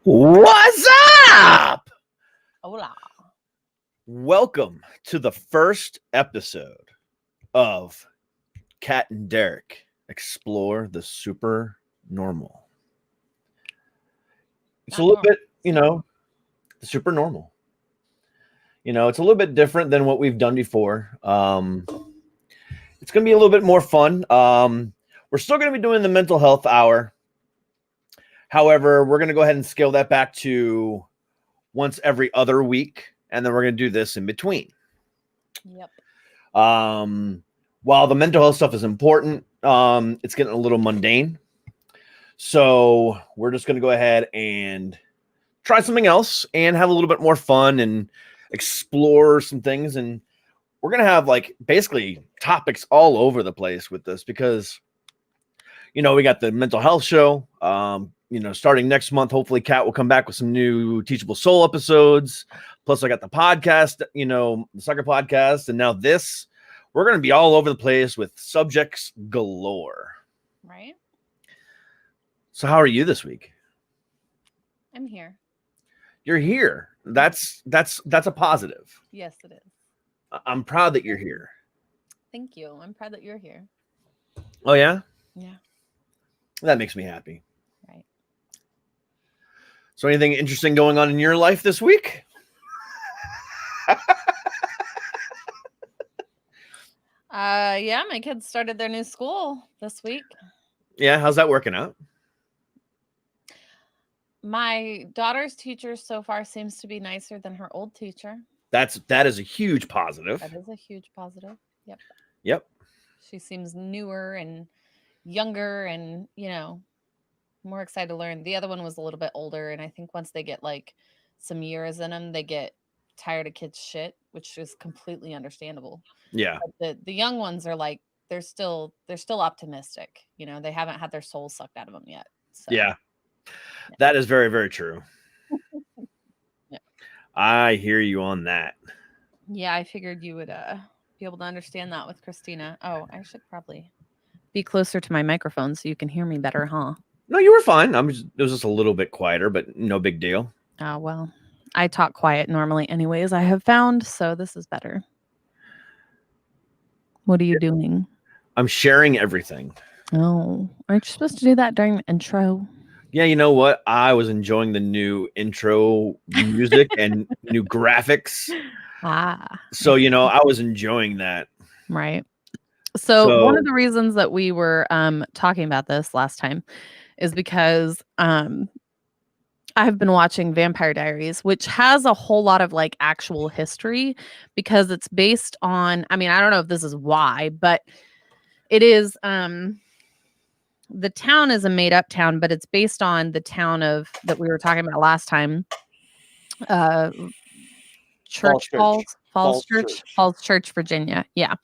What's up? Hola. Welcome to the first episode of Kat and Derek Explore the Super Normal. It's a little bit, the super normal. It's a little bit different than what we've done before. It's going to be a little bit more fun. We're still going to be doing the mental health hour. However, we're going to go ahead and scale that back to once every other week, and then we're going to do this in between. Yep. While the mental health stuff is important, it's getting a little mundane. So we're just going to go ahead and try something else and have a little bit more fun and explore some things. And we're going to have basically topics all over the place with this because, we got the mental health show. Starting next month, hopefully Kat will come back with some new Teachable Soul episodes. Plus I got the podcast, the soccer podcast. And now this, we're going to be all over the place with subjects galore. Right. So how are you this week? I'm here. You're here. That's a positive. Yes, it is. I'm proud that you're here. Thank you. I'm proud that you're here. Oh, yeah? Yeah. That makes me happy. Right. So anything interesting going on in your life this week? Yeah, my kids started their new school this week. Yeah, how's that working out? My daughter's teacher so far seems to be nicer than her old teacher. That is a huge positive. That is a huge positive. Yep. Yep. She seems newer and younger and, more excited to learn. The other one was a little bit older, and I think once they get some years in them, they get tired of kids' shit, which is completely understandable. Yeah. But the young ones are they're still optimistic. They haven't had their soul sucked out of them yet. So. Yeah. That is very, very true. Yeah. I hear you on that. Yeah, I figured you would be able to understand that with Christina. Oh, I should probably be closer to my microphone so you can hear me better, huh? No, you were fine. It was just a little bit quieter, but no big deal. Oh, well, I talk quiet normally anyways, I have found, so this is better. What are you doing? I'm sharing everything. Oh, aren't you supposed to do that during the intro? Yeah, you know what? I was enjoying the new intro music and new graphics. So, I was enjoying that. Right. So one of the reasons that we were talking about this last time is because I've been watching Vampire Diaries, which has a whole lot of actual history because it's based on, I don't know if this is why, but it is, the town is a made up town, but it's based on the town that we were talking about last time. Falls Church, Virginia. Yeah.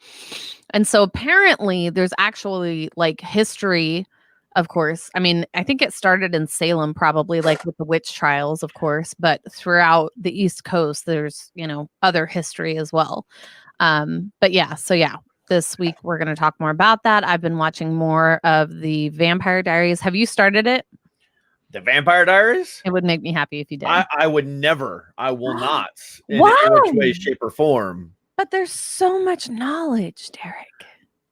And so apparently there's actually history, of course. I think it started in Salem, probably with the witch trials, of course, but throughout the East Coast, there's, other history as well. But yeah, so yeah, this week we're going to talk more about that. I've been watching more of the Vampire Diaries. Have you started it? The Vampire Diaries? It would make me happy if you did. I would never. I will not. In Why? any which way, shape, or form. But there's so much knowledge, Derek.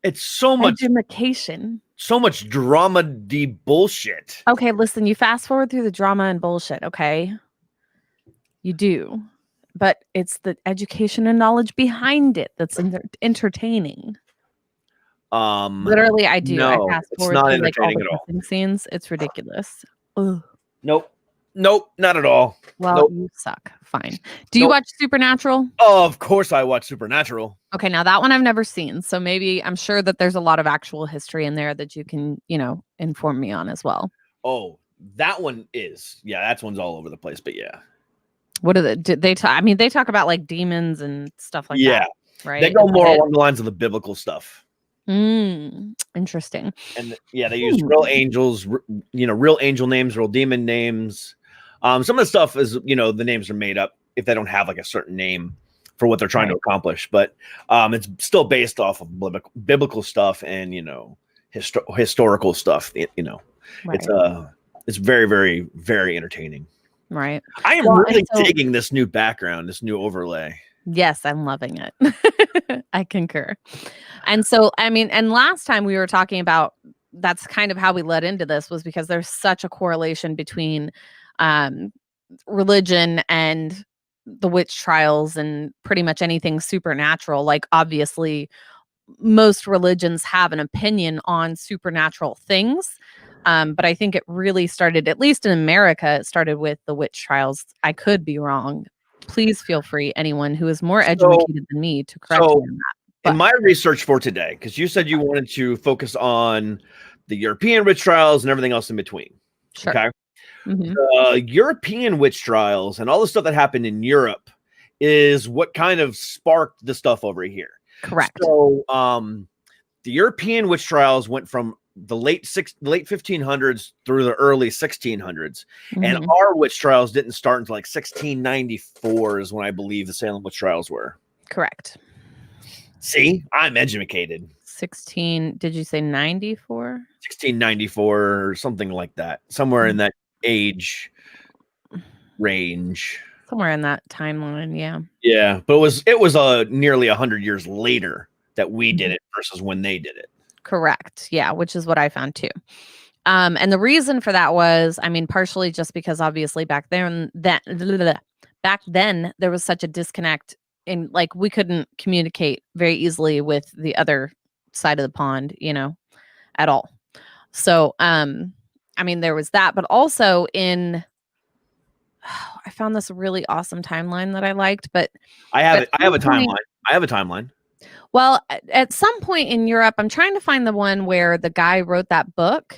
It's so much education. So much drama bullshit. Okay, listen, you fast forward through the drama and bullshit, okay? You do. But it's the education and knowledge behind it that's entertaining. Literally, I do. No, I fast forward it's not through entertaining all the kissing scenes. It's ridiculous. Ugh. Nope, not at all. Well, you suck. Fine. Do you watch Supernatural? Oh, of course I watch Supernatural. Okay, now that one I've never seen. So maybe I'm sure that there's a lot of actual history in there that you can, inform me on as well. Oh, that one is. Yeah, that one's all over the place, but yeah. What are they talk? They talk about demons and stuff like that. Right. They go more along the lines of the biblical stuff. Interesting. And yeah, they use real angels, real angel names, real demon names. Some of the stuff is, the names are made up if they don't have a certain name for what they're trying to accomplish. But it's still based off of biblical stuff and, historical stuff. It's very, very, very entertaining. Right. I am really digging this new background, this new overlay. Yes, I'm loving it. I concur. And so, I mean, and last time we were talking about, that's kind of how we led into this, was because there's such a correlation between religion and the witch trials and pretty much anything supernatural. Like, obviously, most religions have an opinion on supernatural things. But I think it really started, at least in America, it started with the witch trials. I could be wrong. Please feel free, anyone who is more educated than me, to correct me on that. But in my research for today, because you said you wanted to focus on the European witch trials and everything else in between. Sure. Okay. Mm-hmm. European witch trials and all the stuff that happened in Europe is what kind of sparked the stuff over here. Correct. So the European witch trials went from the late 1500s through the early 1600s. And our witch trials didn't start until like 1694 is when I believe the Salem witch trials were. Correct. See, I'm educated. Did you say 94? 1694 or something like that. Somewhere in that age range. Somewhere in that timeline, yeah. Yeah, but it was nearly 100 years later that we did it versus when they did it. Correct. Yeah, which is what I found too. And the reason for that was, I mean, partially just because obviously back then there was such a disconnect in, like, we couldn't communicate very easily with the other side of the pond, you know, at all. So, I mean, there was that, but also I found this really awesome timeline that I liked, but I have a timeline. Well, at some point in Europe, I'm trying to find the one where the guy wrote that book.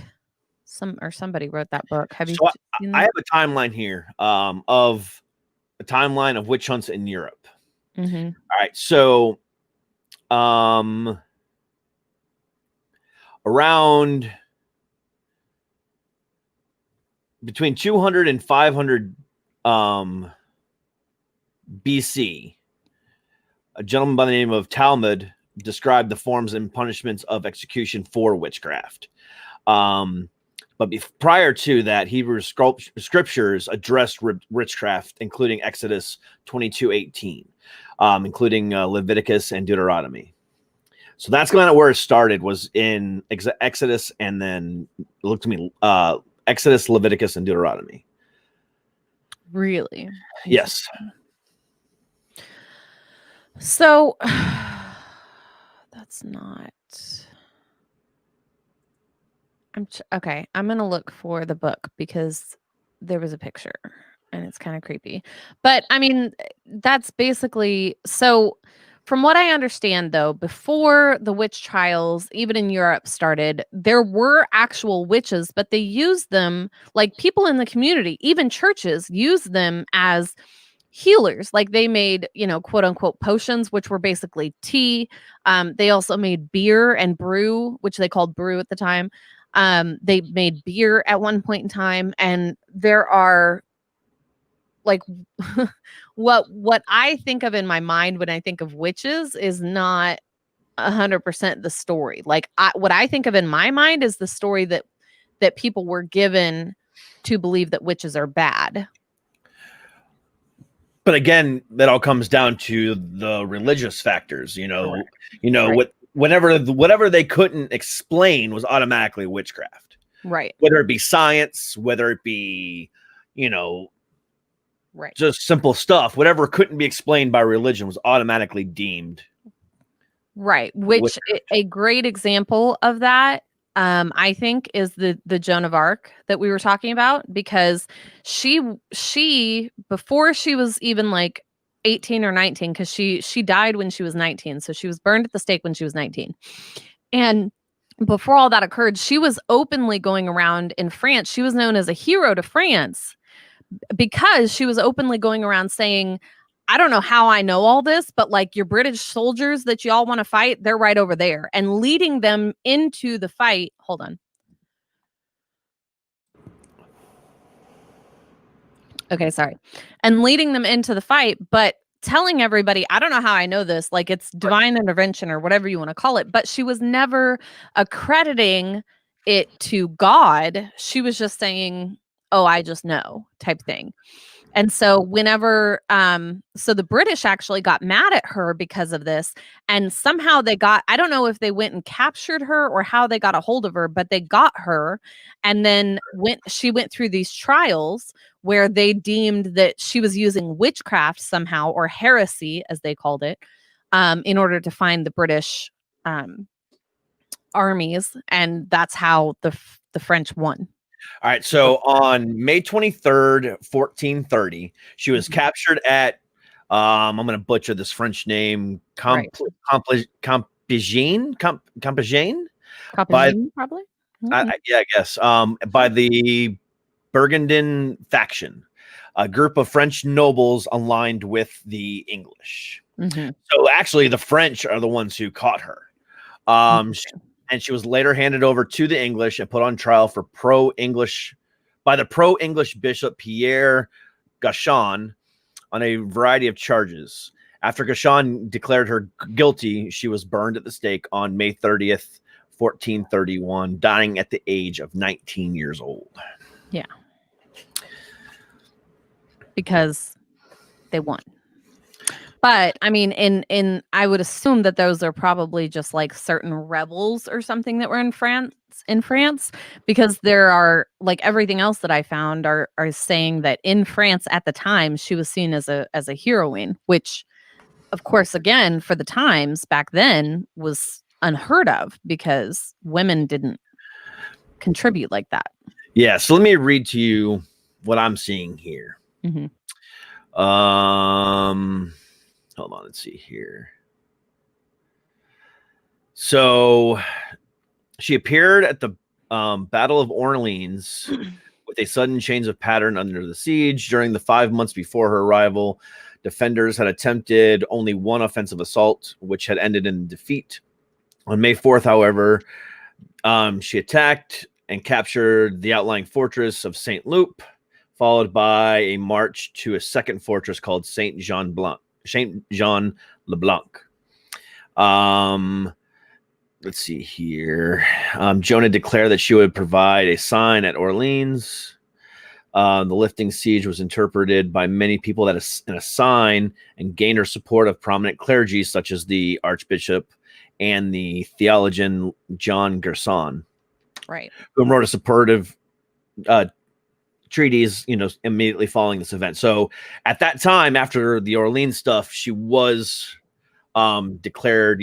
Somebody wrote that book. Have you seen that? I have a timeline here of a timeline of witch hunts in Europe. All right. So around between 200 and 500 BC, a gentleman by the name of Talmud described the forms and punishments of execution for witchcraft. But prior to that, Hebrew scriptures addressed witchcraft, including Exodus 22:18, including Leviticus and Deuteronomy. So that's kind of where it started, was in Exodus, and then look to me, Exodus, Leviticus, and Deuteronomy. Really? Yes. So that's not. Okay. I'm gonna look for the book because there was a picture and it's kind of creepy. But I mean, that's basically so. From what I understand, though, before the witch trials, even in Europe, started, there were actual witches, but they used them, like people in the community, even churches, used them as healers. Like they made, you know, quote unquote potions, which were basically tea. They also made beer and brew, which they called brew at the time. They made beer at one point in time, and there are like what I think of in my mind when I think of witches is not 100% the story. Like what I think of in my mind is the story that people were given to believe that witches are bad. But again, that all comes down to the religious factors, right. Whatever they couldn't explain was automatically witchcraft. Right. Whether it be science, whether it be, right, just simple stuff, whatever couldn't be explained by religion was automatically deemed. Right. Which a great example of that, I think, is the Joan of Arc that we were talking about, because she before she was even like 18 or 19, because she died when she was 19. So she was burned at the stake when she was 19. And before all that occurred, she was openly going around in France. She was known as a hero to France because she was openly going around saying, I don't know how I know all this, but like your British soldiers that you all want to fight, they're right over there, and leading them into the fight. Hold on. Okay, sorry. And leading them into the fight, but telling everybody, I don't know how I know this, like it's divine intervention or whatever you want to call it, but she was never accrediting it to God. She was just saying, oh, I just know type thing. And so whenever, so the British actually got mad at her because of this. And somehow I don't know if they went and captured her or how they got a hold of her, but they got her. And then she went through these trials where they deemed that she was using witchcraft somehow, or heresy, as they called it, in order to find the British armies. And that's how the French won. All right. So on May 23rd, 1430, she was captured at, I'm going to butcher this French name, Compagnie? Probably? Yeah, I guess. By the Burgundian faction, a group of French nobles aligned with the English. So actually, the French are the ones who caught her. And she was later handed over to the English and put on trial for pro-English bishop Pierre Gauchon on a variety of charges. After Gauchon declared her guilty, she was burned at the stake on May 30th, 1431, dying at the age of 19 years old. Yeah. Because they won. But I mean, I would assume that those are probably just like certain rebels or something that were in France, because there are, like, everything else that I found are saying that in France at the time she was seen as a heroine, which of course, again, for the times back then was unheard of because women didn't contribute like that. Yeah. So let me read to you what I'm seeing here. Hold on, let's see here. So she appeared at the Battle of Orleans with a sudden change of pattern under the siege. During the 5 months before her arrival, defenders had attempted only one offensive assault, which had ended in defeat. On May 4th, however, she attacked and captured the outlying fortress of Saint Loup, followed by a march to a second fortress called Saint Jean Le Blanc. Let's see here. Jonah declared that she would provide a sign at Orleans. The lifting siege was interpreted by many people in a sign, and gained her support of prominent clergy such as the Archbishop and the theologian John Gerson, right, who wrote a supportive treaties, immediately following this event. So at that time, after the Orleans stuff, she was declared,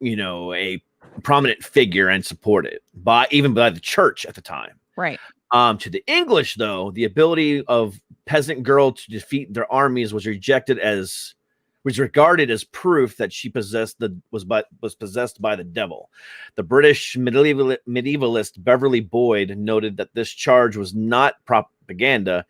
a prominent figure and supported even by the church at the time. Right. To the English, though, the ability of peasant girl to defeat their armies was regarded as proof that she was possessed by the devil. The British medievalist Beverly Boyd noted that this charge was not propaganda,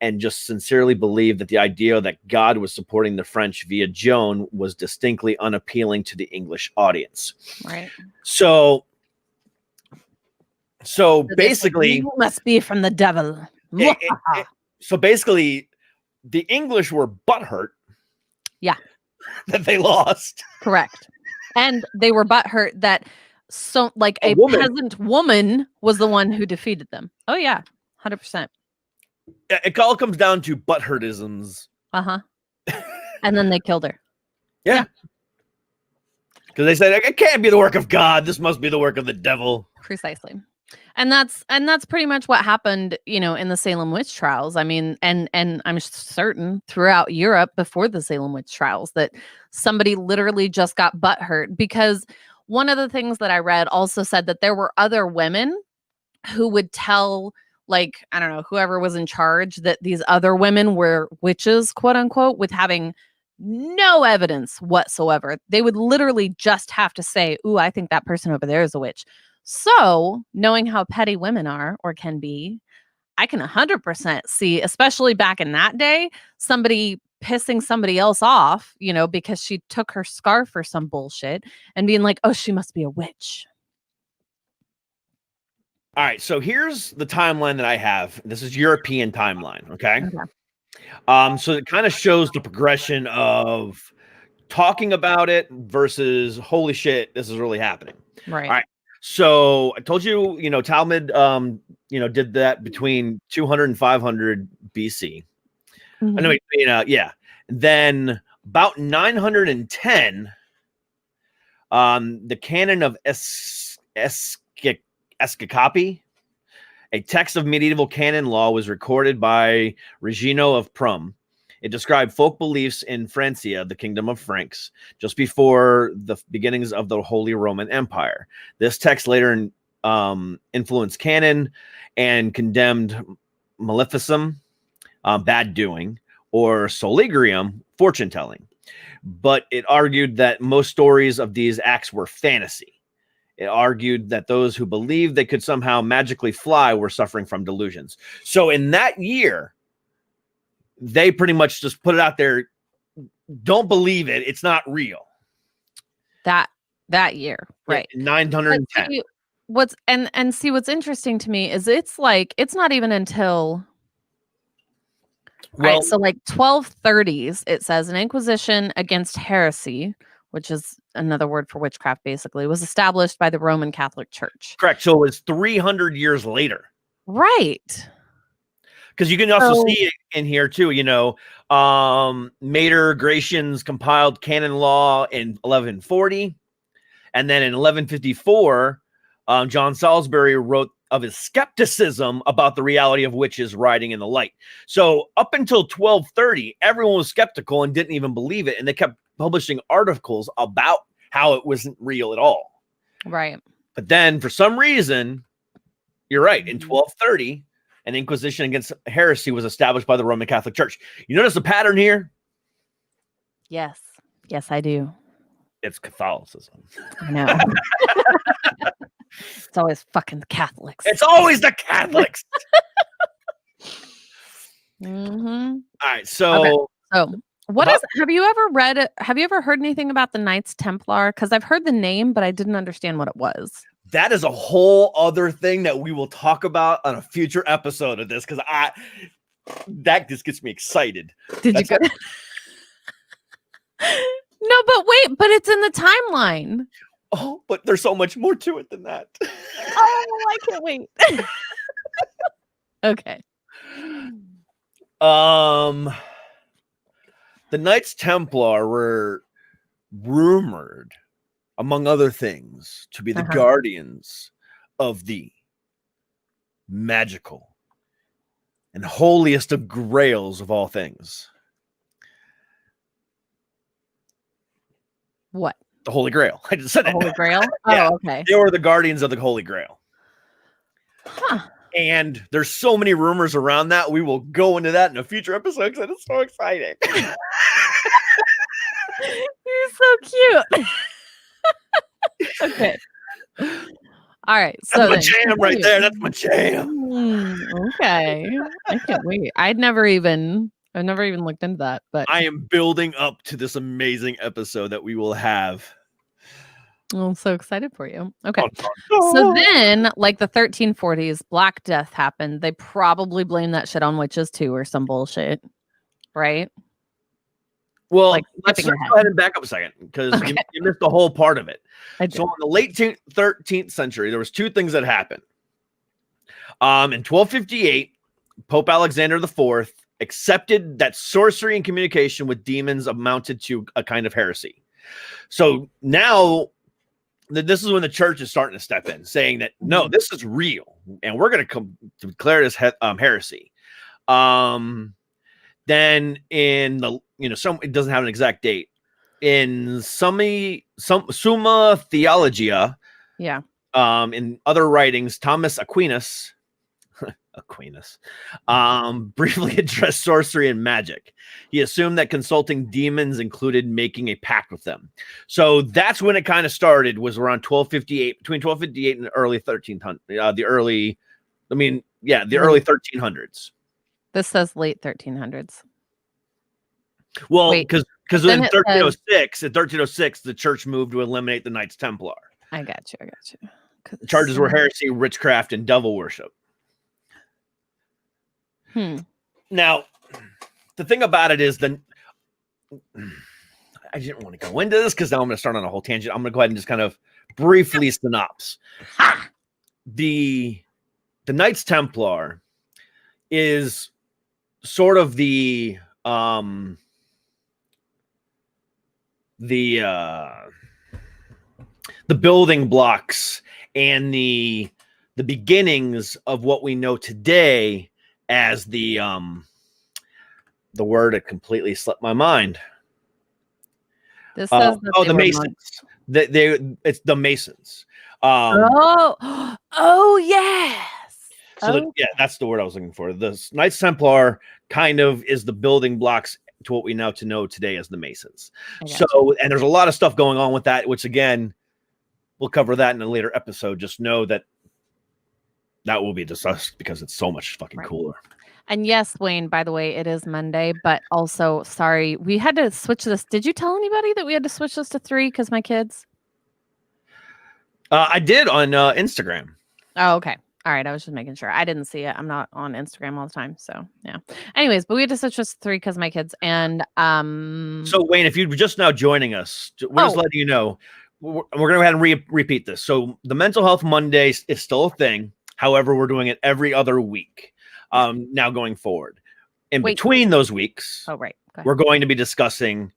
and just sincerely believed that the idea that God was supporting the French via Joan was distinctly unappealing to the English audience. Right. So basically, you must be from the devil. So basically, the English were butthurt. Yeah. That they lost. Correct. And they were butthurt that a peasant woman was the one who defeated them. Oh yeah, 100%. It all comes down to butthurtisms. And then they killed her. Yeah. Because they said it can't be the work of God. This must be the work of the devil. Precisely. And that's pretty much what happened, in the Salem witch trials. I mean, and I'm certain throughout Europe before the Salem witch trials that somebody literally just got butthurt, because one of the things that I read also said that there were other women who would tell, like, I don't know, whoever was in charge, that these other women were witches, quote unquote, with having no evidence whatsoever. They would literally just have to say, "Ooh, I think that person over there is a witch." So, knowing how petty women are or can be, I can 100% see, especially back in that day, somebody pissing somebody else off, because she took her scarf or some bullshit, and being like, "Oh, she must be a witch." All right, so here's the timeline that I have. This is European timeline, okay? So it kind of shows the progression of talking about it versus holy shit, this is really happening. Right. All right. So I told you, Talmud, did that between 200 and 500 BC. Mhm. Anyway, yeah. Then about 910, the canon of Escacapi, a text of medieval canon law, was recorded by Regino of Prum. It described folk beliefs in Francia, the kingdom of Franks, just before the beginnings of the Holy Roman Empire. This text later influenced canon and condemned maleficum, bad doing, or soligrium, fortune telling. But it argued that most stories of these acts were fantasy. It argued that those who believed they could somehow magically fly were suffering from delusions. So in that year, they pretty much just put it out there. Don't believe it. It's not real. That year, right? 910. See, what's interesting to me is it's not even until right. So 1230s, it says an inquisition against heresy, which is another word for witchcraft, basically, was established by the Roman Catholic Church. Correct. So it was 300 years later. Right. Because you can also see it in here too, Mater Gratian's compiled canon law in 1140. And then in 1154, John Salisbury wrote of his skepticism about the reality of witches riding in the light. So up until 1230, everyone was skeptical and didn't even believe it. And they kept publishing articles about how it wasn't real at all. Right. But then for some reason, you're right, in 1230, an inquisition against heresy was established by the Roman Catholic Church. You notice the pattern here? Yes. Yes, I do. It's Catholicism. I know. It's always fucking Catholics. It's always the Catholics. Mm-hmm. All right. So have you ever heard anything about the Knights Templar? Because I've heard the name, but I didn't understand what it was. That is a whole other thing that we will talk about on a future episode of this, because that just gets me excited. Did you go? No, but it's in the timeline. Oh, but there's so much more to it than that. Oh, I can't wait. Okay. The Knights Templar were rumored, among other things, to be the guardians of the magical and holiest of grails of all things. What? The Holy Grail. I just said the it. Holy Grail? Yeah. Oh, okay. They were the guardians of the Holy Grail. Huh. And there's so many rumors around that. We will go into that in a future episode because it's so exciting. You're so cute. Okay. All right. So that's my jam right there. That's my jam. Okay. I can't wait. I've never even looked into that, but I am building up to this amazing episode that we will have. I'm so excited for you. Okay. So then, like the 1340s, Black Death happened. They probably blamed that shit on witches too, or some bullshit. Right? Well, let's go ahead and back up a second, because you missed the whole part of it. So in the late 13th century, there was two things that happened. In 1258, Pope Alexander IV accepted that sorcery and communication with demons amounted to a kind of heresy. So now this is when the church is starting to step in, saying that, no, this is real, and we're going to declare this heresy. Then in the, it doesn't have an exact date. In Summa Theologia, in other writings, Thomas Aquinas briefly addressed sorcery and magic. He assumed that consulting demons included making a pact with them. So that's when it kind of started, was around 1258, between 1258 and the early 1300s, the early 1300s. This says late 1300s. Well, because in 1306, the church moved to eliminate the Knights Templar. I got you. The charges were heresy, witchcraft, and devil worship. Now, the thing about it is, I didn't want to go into this because now I'm going to start on a whole tangent. I'm going to go ahead and just kind of briefly synopsis. The Knights Templar is sort of the building blocks and the beginnings of what we know today as the word that completely slipped my mind. This says the Masons. It's the Masons. Oh yes. So that's the word I was looking for. The Knights Templar kind of is the building blocks to what we now to know today as the Masons. So, and there's a lot of stuff going on with that, which again, we'll cover that in a later episode. Just know that will be discussed because it's so much fucking cooler. And yes, Wayne, by the way, it is Monday, but also, sorry, we had to switch this. Did you tell anybody that we had to switch this to 3 because my kids? I did on Instagram. Oh, okay. All right. I was just making sure. I didn't see it. I'm not on Instagram all the time. So, yeah. Anyways, but we had to switch this to 3 because my kids. And so, Wayne, if you're just now joining us, we're just letting you know, we're going to go ahead and repeat this. So the Mental Health Monday is still a thing. However, we're doing it every other week now going forward. Between those weeks, we're going to be discussing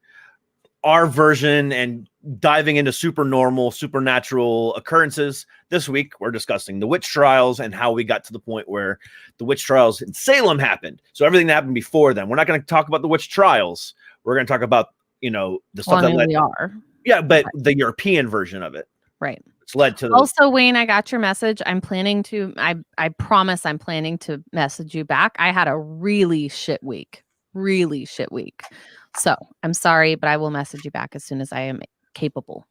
our version and diving into supernatural occurrences. This week, we're discussing the witch trials and how we got to the point where the witch trials in Salem happened. So everything that happened before then. We're not going to talk about the witch trials. We're going to talk about, the stuff that led. We are. Yeah, but the European version of it. Right. It's led to. Also, Wayne, I got your message. I'm planning to. I promise I'm planning to message you back. I had a really shit week. So I'm sorry, but I will message you back as soon as I am capable.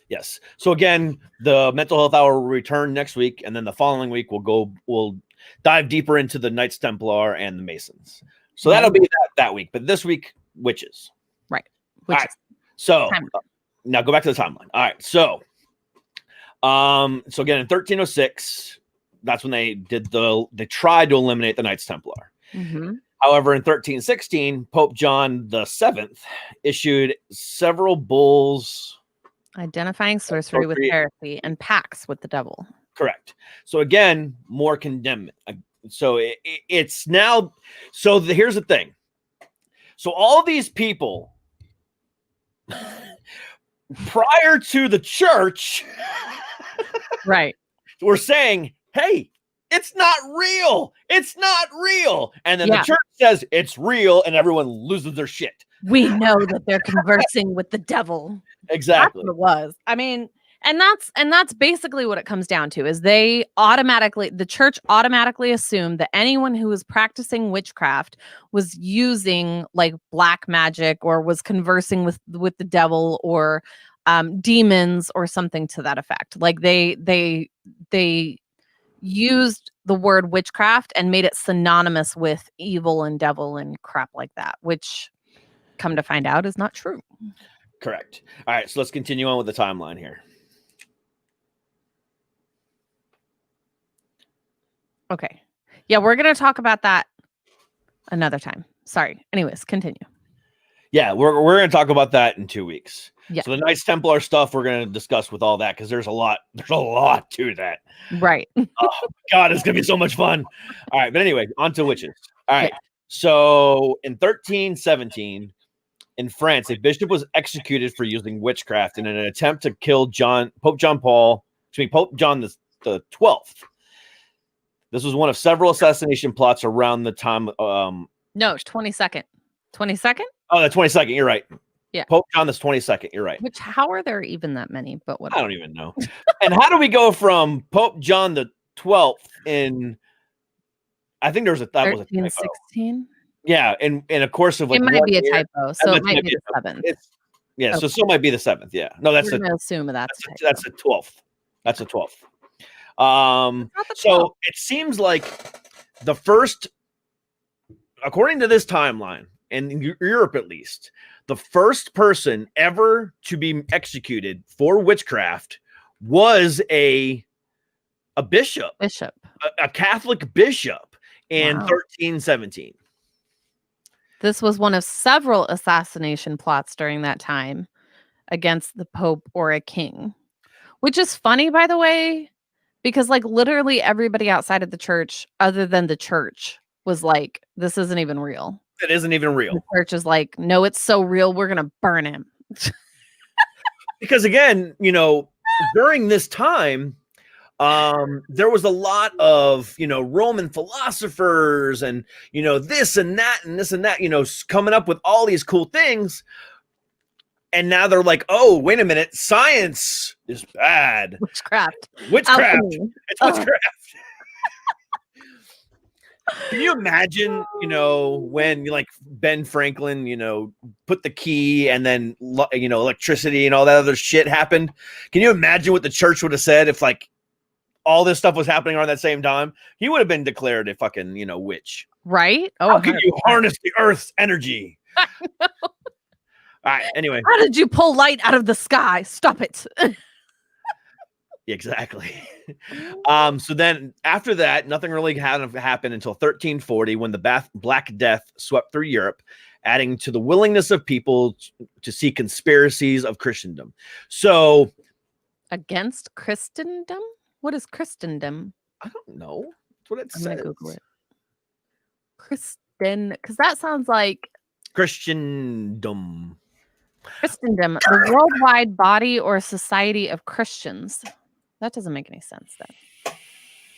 Yes. So again, the Mental Health Hour will return next week, and then the following week we'll dive deeper into the Knights Templar and the Masons. So that'll be that week. But this week, witches. Right. All right. So now go back to the timeline. All right. So again, in 1306, that's when they tried to eliminate the Knights Templar. Mm-hmm. However, in 1316, Pope John VII issued several bulls identifying sorcery with heresy and pacts with the devil. Correct. So again, more condemnment. So it's now. So here's the thing. So all these people prior to the church, right, were saying, "Hey, it's not real. It's not real." And then the church says it's real, and everyone loses their shit. We know that they're conversing with the devil. Exactly. That's what it was. I mean, and that's basically what it comes down to is the church automatically assumed that anyone who was practicing witchcraft was using like black magic or was conversing with the devil or demons or something to that effect. Like they used the word witchcraft and made it synonymous with evil and devil and crap like that, which come to find out is not true. Correct. All right, so let's continue on with the timeline here. Okay. Yeah, we're going to talk about that another time. Sorry. Anyways, continue. Yeah, we're going to talk about that in 2 weeks. Yeah. So the Knights Templar stuff we're going to discuss with all that because there's a lot to that. Right. Oh God, it's going to be so much fun. All right, but anyway, on to witches. All right. Yeah. So in 1317 in France, a bishop was executed for using witchcraft in an attempt to kill Pope John the 12th. This was one of several assassination plots around the time. No, it's 22nd. 22nd? Oh, the 22nd. You're right. Yeah. Pope John the 22nd. You're right. How are there even that many? But what? I don't even know. And how do we go from Pope John the 12th in? I think that was a typo. 1316. Yeah, in a course of like it might be a typo, so it might be the 7th. Yeah, okay. So still might be the 7th. Yeah, no, that's We're gonna assume that's the 12th. That's the 12th. So it seems like the first, according to this timeline, in Europe at least, the first person ever to be executed for witchcraft was a bishop, a Catholic bishop in 1317. This was one of several assassination plots during that time against the Pope or a king, Which is funny, by the way, because like literally everybody outside of the church, other than the church, was like, this isn't even real. It isn't even real. The church is like, no, it's so real, we're going to burn him. Because again, during this time, there was a lot of, Roman philosophers and, this and that and this and that, coming up with all these cool things. And now they're like, oh, wait a minute, science is bad. Witchcraft. Alchemy. It's witchcraft. Can you imagine, when like Ben Franklin, put the key and then, electricity and all that other shit happened? Can you imagine what the church would have said if like all this stuff was happening around that same time? He would have been declared a fucking, witch. Right? Oh, how can you harness the earth's energy? I know. All right. Anyway, how did you pull light out of the sky? Stop it. Exactly. So then after that, nothing really happened until 1340 when the Black Death swept through Europe, adding to the willingness of people to see conspiracies of Christendom. So against Christendom? What is Christendom? I don't know. That's what it says. I'm gonna Google it. Because that sounds like Christendom. Christendom, the worldwide body or society of Christians. That doesn't make any sense then.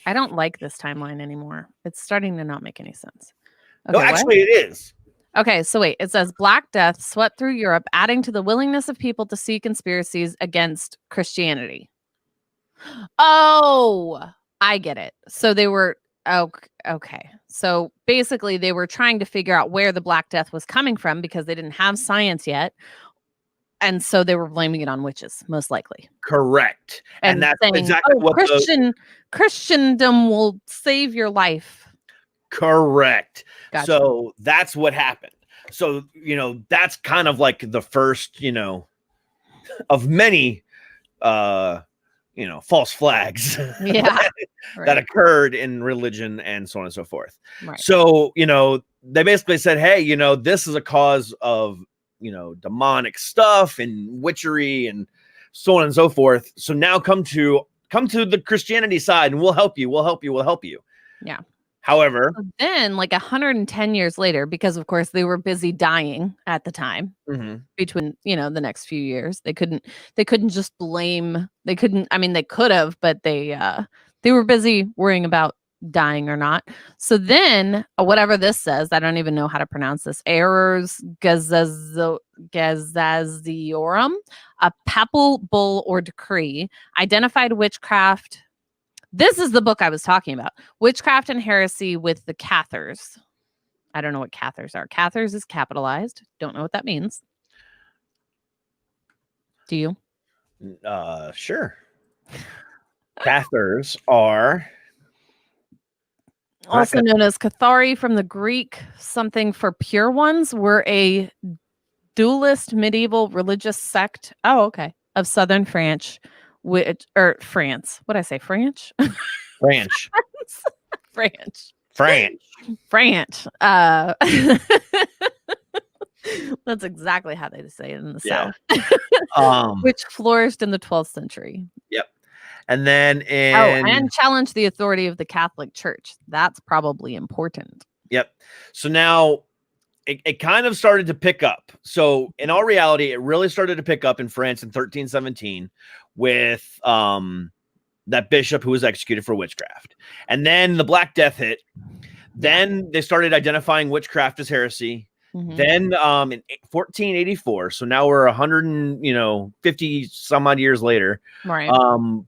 I don't like this timeline anymore. It's starting to not make any sense. Okay, no, actually it is. Okay, so wait. It says Black Death swept through Europe, adding to the willingness of people to see conspiracies against Christianity. Oh, I get it. So they were okay. So basically they were trying to figure out where the Black Death was coming from because they didn't have science yet. And so they were blaming it on witches, most likely. Correct. And that's saying, exactly what Christendom will save your life. Correct. Gotcha. So that's what happened. So, that's kind of like the first, of many, false flags that occurred in religion and so on and so forth. Right. So, they basically said, hey, this is a cause of, demonic stuff and witchery and so on and so forth. So now come to the Christianity side and we'll help you. Yeah. However, so then like 110 years later, because of course they were busy dying at the time between, the next few years, they couldn't just blame, they could have, but they were busy worrying about dying or not. So then whatever this says, I don't even know how to pronounce this. Errors Gazaziorum, a papal bull or decree identified witchcraft. This is the book I was talking about. Witchcraft and Heresy with the Cathars. I don't know what Cathars are. Cathars is capitalized. Don't know what that means. Do you? Sure. Cathars are also known as Cathari from the Greek, something for pure ones, were a dualist medieval religious sect. Oh, okay. Of southern France. France. What did I say? French? French. France. That's exactly how they say it in the South. Which flourished in the 12th century. Yep. And then and challenged the authority of the Catholic Church. That's probably important. Yep. So now it kind of started to pick up. So in all reality, it really started to pick up in France in 1317 with that bishop who was executed for witchcraft. And then the Black Death hit. Then they started identifying witchcraft as heresy. Then in 1484, so now we're 150 some odd years later, right?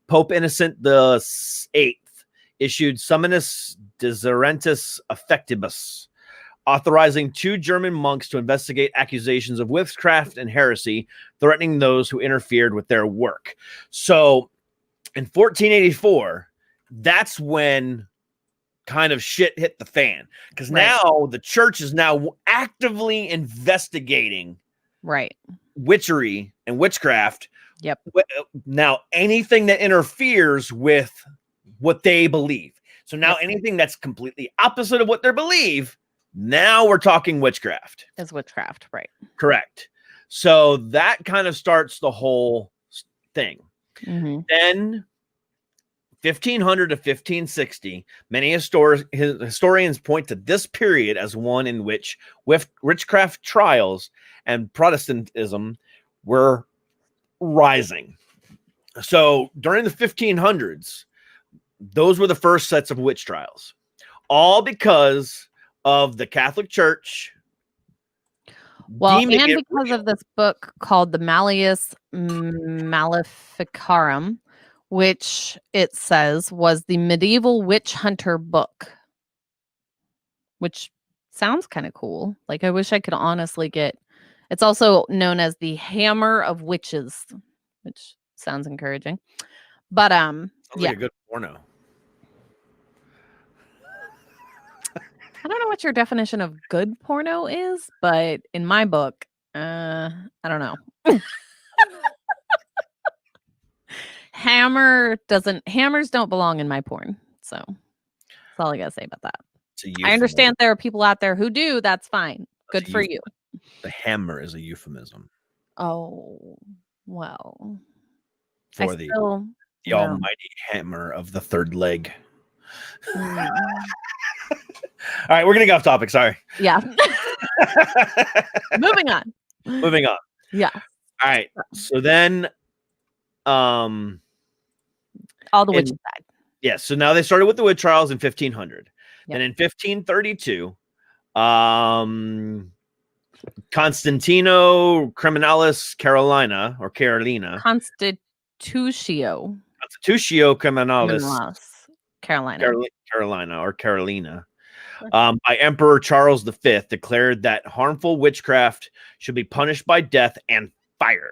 Pope Innocent the Eighth issued Summonis Deserentis Affectibus, authorizing 2 German monks to investigate accusations of witchcraft and heresy, threatening those who interfered with their work. So in 1484, that's when kind of shit hit the fan, because now the church is now actively investigating witchery and witchcraft. Yep. Now anything that interferes with what they believe. So now anything that's completely opposite of what they believe, now we're talking witchcraft. Is witchcraft, right? Correct. So that kind of starts the whole thing. Mm-hmm. Then 1500 to 1560, many historians point to this period as one in which witchcraft trials and Protestantism were rising. So during the 1500s, those were the first sets of witch trials, all because of the Catholic Church. Well, and because of this book called the Malleus Maleficarum, which it says was the medieval witch hunter book, which sounds kind of cool. Like, I wish I could honestly get. It's also known as the Hammer of Witches, which sounds encouraging. But sounds like a good porno. I don't know what your definition of good porno is, but in my book, I don't know. Hammers don't belong in my porn. So that's all I gotta say about that. I understand there are people out there who do. That's fine. Good for you. The hammer is a euphemism. Oh, well. For the almighty hammer of the third leg. All right, we're gonna go off topic. Sorry. Yeah. Moving on. Yeah. All right. So then, all the witches died. Yeah. So now they started with the witch trials in 1500. Yep. Then in 1532, Constantino Criminalis Carolina. Constitutio Criminalis Carolina. By Emperor Charles V, declared that harmful witchcraft should be punished by death and fire.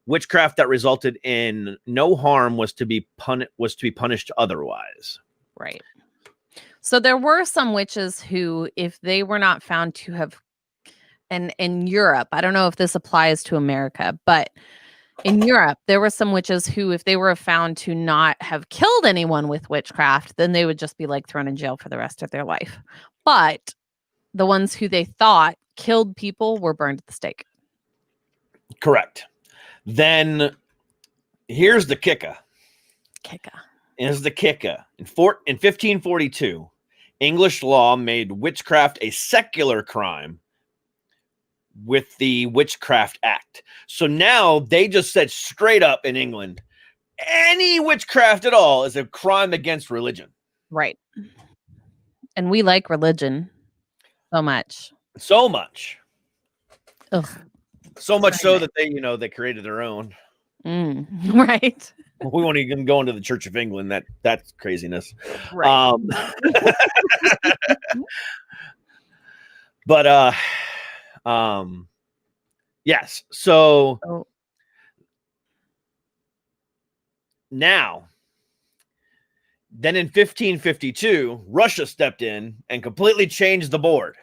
Witchcraft that resulted in no harm was to be punished otherwise. Right. So there were some witches who, if they were not found to have, and in Europe, I don't know if this applies to America, but in Europe, there were some witches who, if they were found to not have killed anyone with witchcraft, then they would just be like thrown in jail for the rest of their life. But the ones who they thought killed people were burned at the stake. Correct. Then here's the kicker. In 1542, English law made witchcraft a secular crime with the Witchcraft Act. So now they just said straight up in England, any witchcraft at all is a crime against religion. Right. And we like religion so much. Ugh. So much so that they created their own. Right. We won't even go into the Church of England. That's craziness. Right. But yes. So now, then in 1552, Russia stepped in and completely changed the board.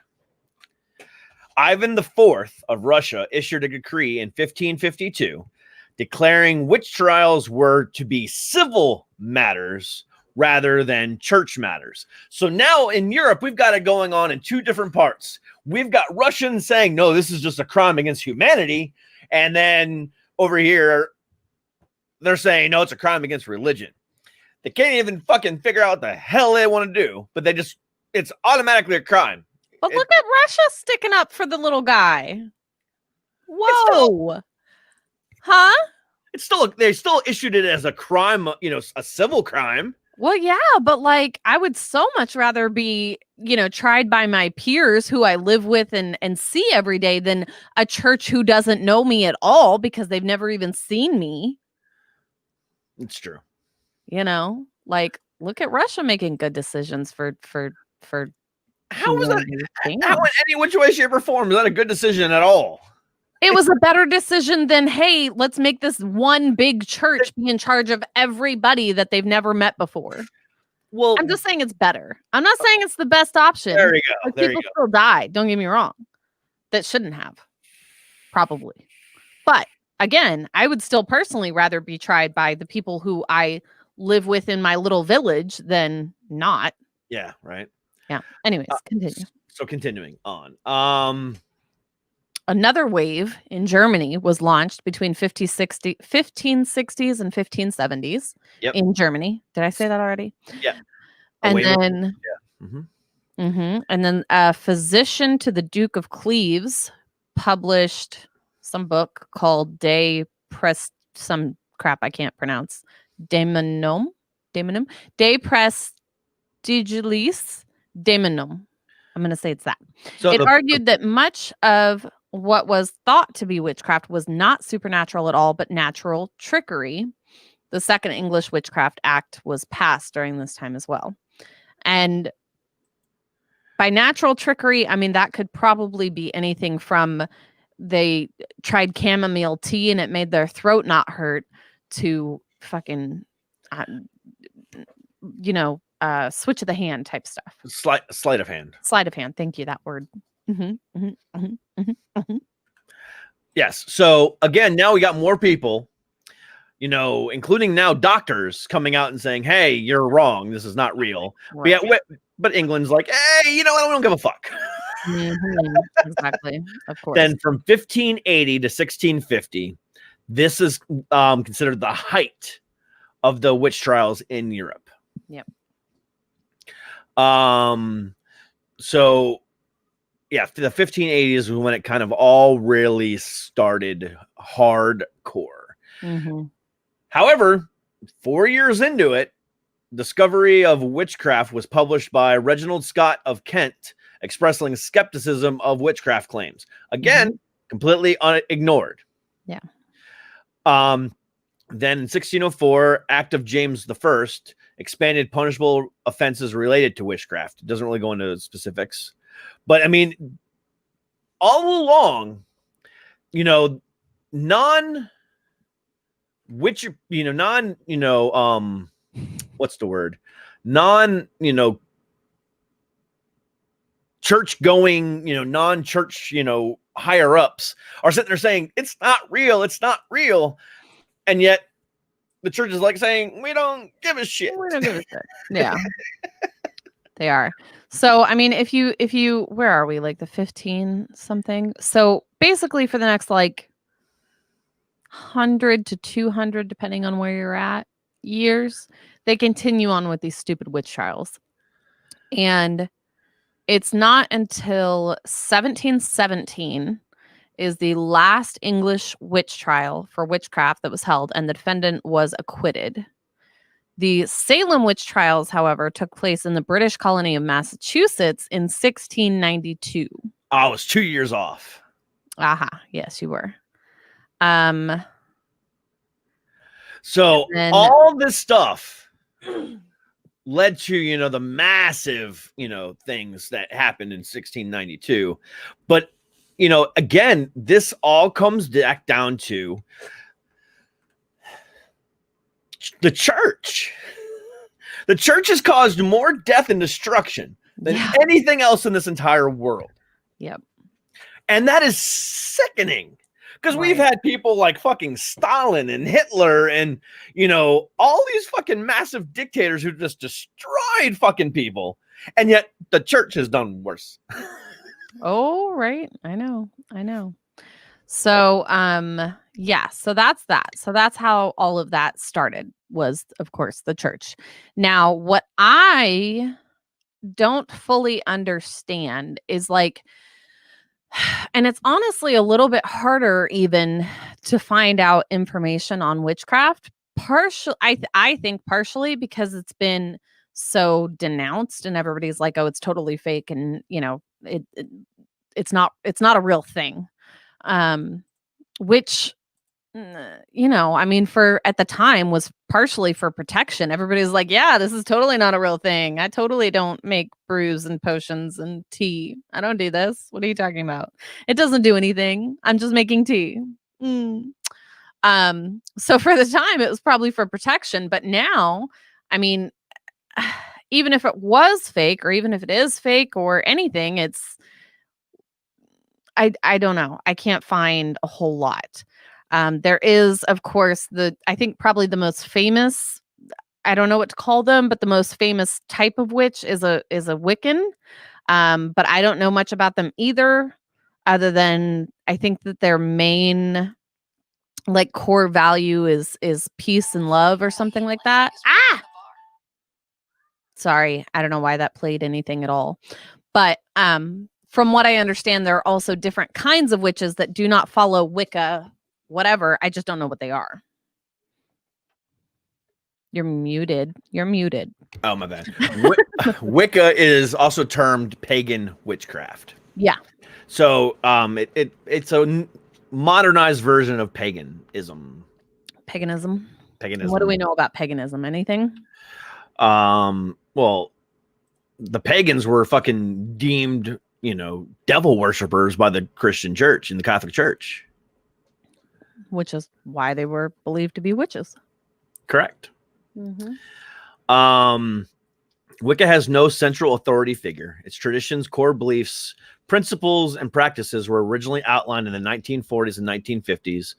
Ivan IV of Russia issued a decree in 1552 declaring witch trials were to be civil matters rather than church matters. So now in Europe, we've got it going on in two different parts. We've got Russians saying, no, this is just a crime against humanity. And then over here, they're saying, no, it's a crime against religion. They can't even fucking figure out what the hell they want to do, but it's automatically a crime. But look at Russia sticking up for the little guy. Whoa. They still issued it as a crime, a civil crime. Well, yeah, but like I would so much rather be, tried by my peers who I live with and see every day than a church who doesn't know me at all because they've never even seen me. It's true. Like look at Russia making good decisions for how was that? How in any which way, shape, or form is that a good decision at all? It was a better decision than, hey, let's make this one big church be in charge of everybody that they've never met before. Well, I'm just saying it's better. I'm not saying it's the best option. There you go. People still died. Don't get me wrong. That shouldn't have. Probably. But again, I would still personally rather be tried by the people who I live with in my little village than not. Yeah, right. Yeah. Anyways, continue. So continuing on. Another wave in Germany was launched between 1560s and 1570s in Germany. Did I say that already? Yeah. And then, and then a physician to the Duke of Cleves published some book called some crap I can't pronounce. De Prestigilis Daemonum. I'm going to say it's that. So it argued that much of what was thought to be witchcraft was not supernatural at all, but natural trickery. The Second English Witchcraft Act was passed during this time as well. And by natural trickery, I mean, that could probably be anything from they tried chamomile tea and it made their throat not hurt to fucking, switch of the hand type stuff. Sleight of hand. Sleight of hand. Thank you. That word. Yes. So again, now we got more people, including now doctors coming out and saying, hey, you're wrong. This is not real. Right. But England's like, hey, you know what? I don't give a fuck. Exactly. Of course. Then from 1580 to 1650, this is considered the height of the witch trials in Europe. Yep. So yeah, the 1580s was when it kind of all really started hardcore. However, 4 years into it, Discovery of Witchcraft was published by Reginald Scott of Kent, expressing skepticism of witchcraft claims. Again, completely ignored. Yeah. Then in 1604, Act of James I expanded punishable offenses related to witchcraft. It doesn't really go into specifics. But I mean, all along, what's the word? Church going, non-church, higher ups are sitting there saying, it's not real. It's not real. And yet the church is like saying, we don't give a shit. We don't give a shit. Yeah. They are. So, I mean, if you, where are we? Like the 15 something. So basically for the next 100 to 200, depending on where you're at, years, they continue on with these stupid witch trials. And it's not until 1717 is the last English witch trial for witchcraft that was held, and the defendant was acquitted. The Salem witch trials, however, took place in the British colony of Massachusetts in 1692. I was 2 years off. Aha, yes, you were. So all this stuff led to, the massive, things that happened in 1692. But, again, this all comes back down to the church. The church has caused more death and destruction than anything else in this entire world. Yep. And that is sickening. Because we've had people like fucking Stalin and Hitler and, all these fucking massive dictators who just destroyed fucking people. And yet the church has done worse. Oh, right. I know. So, so that's that. So that's how all of that started, was, of course, the church. Now, what I don't fully understand is and it's honestly a little bit harder even to find out information on witchcraft. I think partially because it's been so denounced and everybody's like, oh, it's totally fake. And, it's not a real thing. Which, I mean, at the time was partially for protection. Everybody's like, yeah, this is totally not a real thing. I totally don't make brews and potions and tea. I don't do this. What are you talking about? It doesn't do anything. I'm just making tea. So for the time, it was probably for protection. But now, I mean, even if it was fake, or even if it is fake or anything, I don't know. I can't find a whole lot. There is, of course, I think probably the most famous, I don't know what to call them, but the most famous type of witch is a Wiccan. But I don't know much about them either. other than I think that their main like core value is peace and love or something like that. Sorry, I don't know why that played anything at all. But from what I understand, there are also different kinds of witches that do not follow Wicca, whatever. I just don't know what they are. You're muted. You're muted. Oh, my bad. Wicca is also termed pagan witchcraft. Yeah. So it's a modernized version of paganism. Paganism. Paganism. What do we know about paganism? Anything? Well, the pagans were fucking deemed, devil worshippers by the Christian church and the Catholic Church. Which is why they were believed to be witches. Correct. Mm-hmm. Wicca has no central authority figure. Its traditions, core beliefs, principles, and practices were originally outlined in the 1940s and 1950s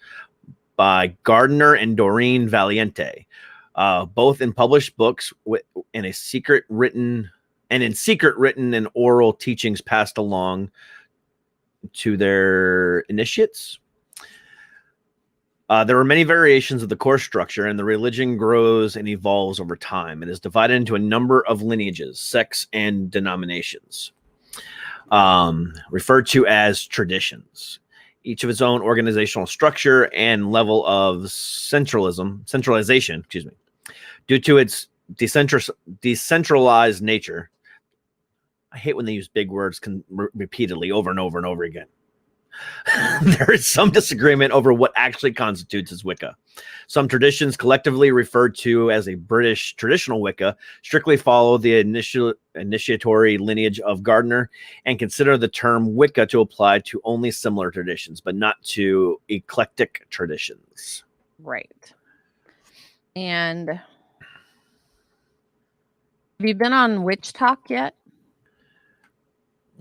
by Gardner and Doreen Valiente, both in published books and in secret written and oral teachings passed along to their initiates. There are many variations of the core structure, and the religion grows and evolves over time. It is divided into a number of lineages, sects, and denominations, referred to as traditions, each of its own organizational structure and level of centralization, due to its decentralized nature. I hate when they use big words repeatedly over and over and over again. There is some disagreement over what actually constitutes as Wicca. Some traditions, collectively referred to as a British traditional Wicca, strictly follow the initiatory lineage of Gardner and consider the term Wicca to apply to only similar traditions, but not to eclectic traditions. Right. And have you been on Witch Talk yet?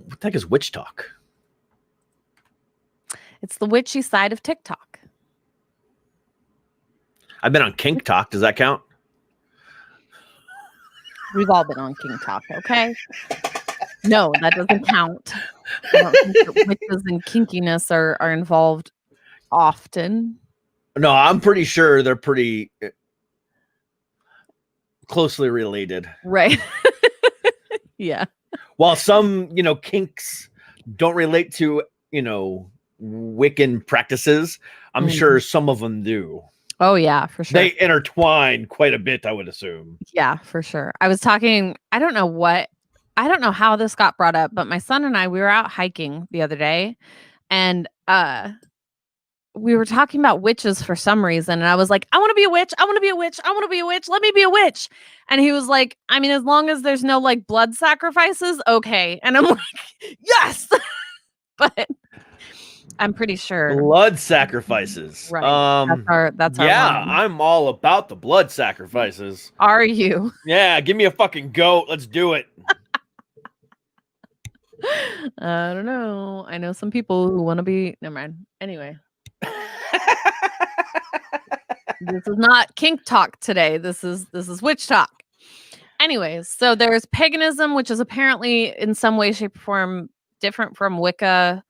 What the heck is Witch Talk? It's the witchy side of TikTok. I've been on Kink Talk. Does that count? We've all been on King Talk, okay? No, that doesn't count. I don't think that witches and kinkiness are involved often. No, I'm pretty sure they're pretty closely related. Right. Yeah. While some, kinks don't relate to, Wiccan practices, I'm sure some of them do. Oh, yeah, for sure. They intertwine quite a bit, I would assume. Yeah, for sure. I was talking, I don't know how this got brought up, but my son and I, we were out hiking the other day, and we were talking about witches for some reason. And I was like, I want to be a witch. I want to be a witch. I want to be a witch. Let me be a witch. And he was like, I mean, as long as there's no like blood sacrifices, okay. And I'm like, yes. But I'm pretty sure blood sacrifices. Right. That's our yeah, line. I'm all about the blood sacrifices. Are you? Yeah, give me a fucking goat. Let's do it. I don't know. I know some people who want to be. Never mind. Anyway. This is not kink talk today. This is witch talk. Anyways, so there's paganism, which is apparently in some way, shape, or form different from Wicca,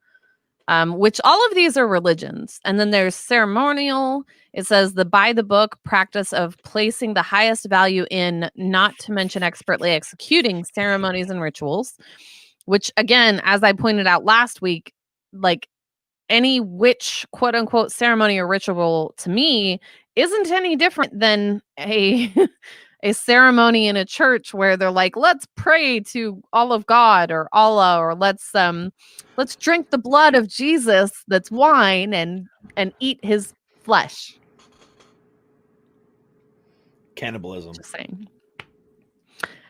which all of these are religions. And then there's ceremonial. It says the by the book practice of placing the highest value in, not to mention expertly executing ceremonies and rituals, which again, as I pointed out last week, like any witch quote unquote ceremony or ritual to me isn't any different than a ceremony in a church where they're like, let's pray to all of God or Allah, or let's drink the blood of Jesus that's wine and eat his flesh. Cannibalism. Just saying.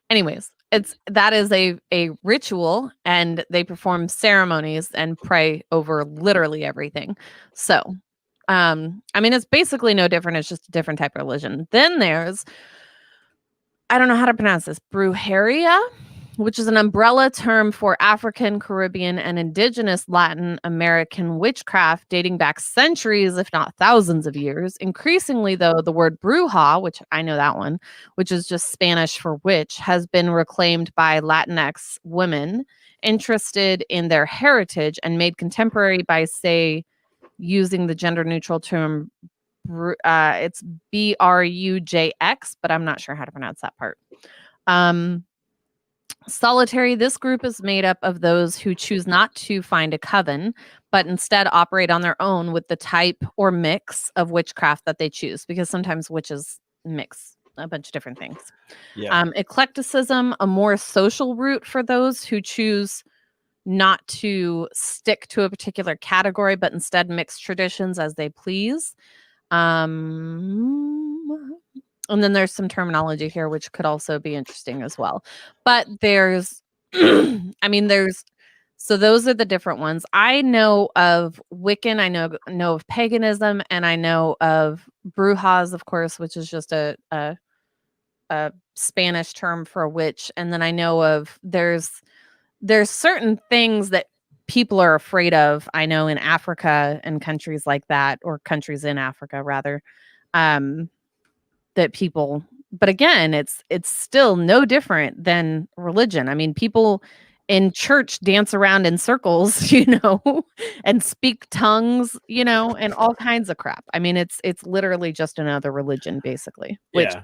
Anyways, that is a ritual, and they perform ceremonies and pray over literally everything. So, I mean, it's basically no different. It's just a different type of religion. Then there's, I don't know how to pronounce this, brujeria, which is an umbrella term for African, Caribbean, and indigenous Latin American witchcraft dating back centuries, if not thousands of years. Increasingly, though, the word bruja, which I know that one, which is just Spanish for witch, has been reclaimed by Latinx women interested in their heritage and made contemporary by, say, using the gender-neutral term, it's BRUJX, but I'm not sure how to pronounce that part. Solitary, this group is made up of those who choose not to find a coven, but instead operate on their own with the type or mix of witchcraft that they choose, because sometimes witches mix a bunch of different things. Yeah. Eclecticism, a more social route for those who choose not to stick to a particular category, but instead mix traditions as they please. And then there's some terminology here, which could also be interesting as well. But there's, so those are the different ones. I know of Wiccan, I know of paganism, and I know of brujas, of course, which is just a Spanish term for a witch. And then I know of there's certain things that people are afraid of. I know in Africa and countries like that, or countries in Africa rather, that people, but again, it's still no different than religion. I mean, people in church dance around in circles, and speak tongues, and all kinds of crap. I mean, it's literally just another religion, basically, which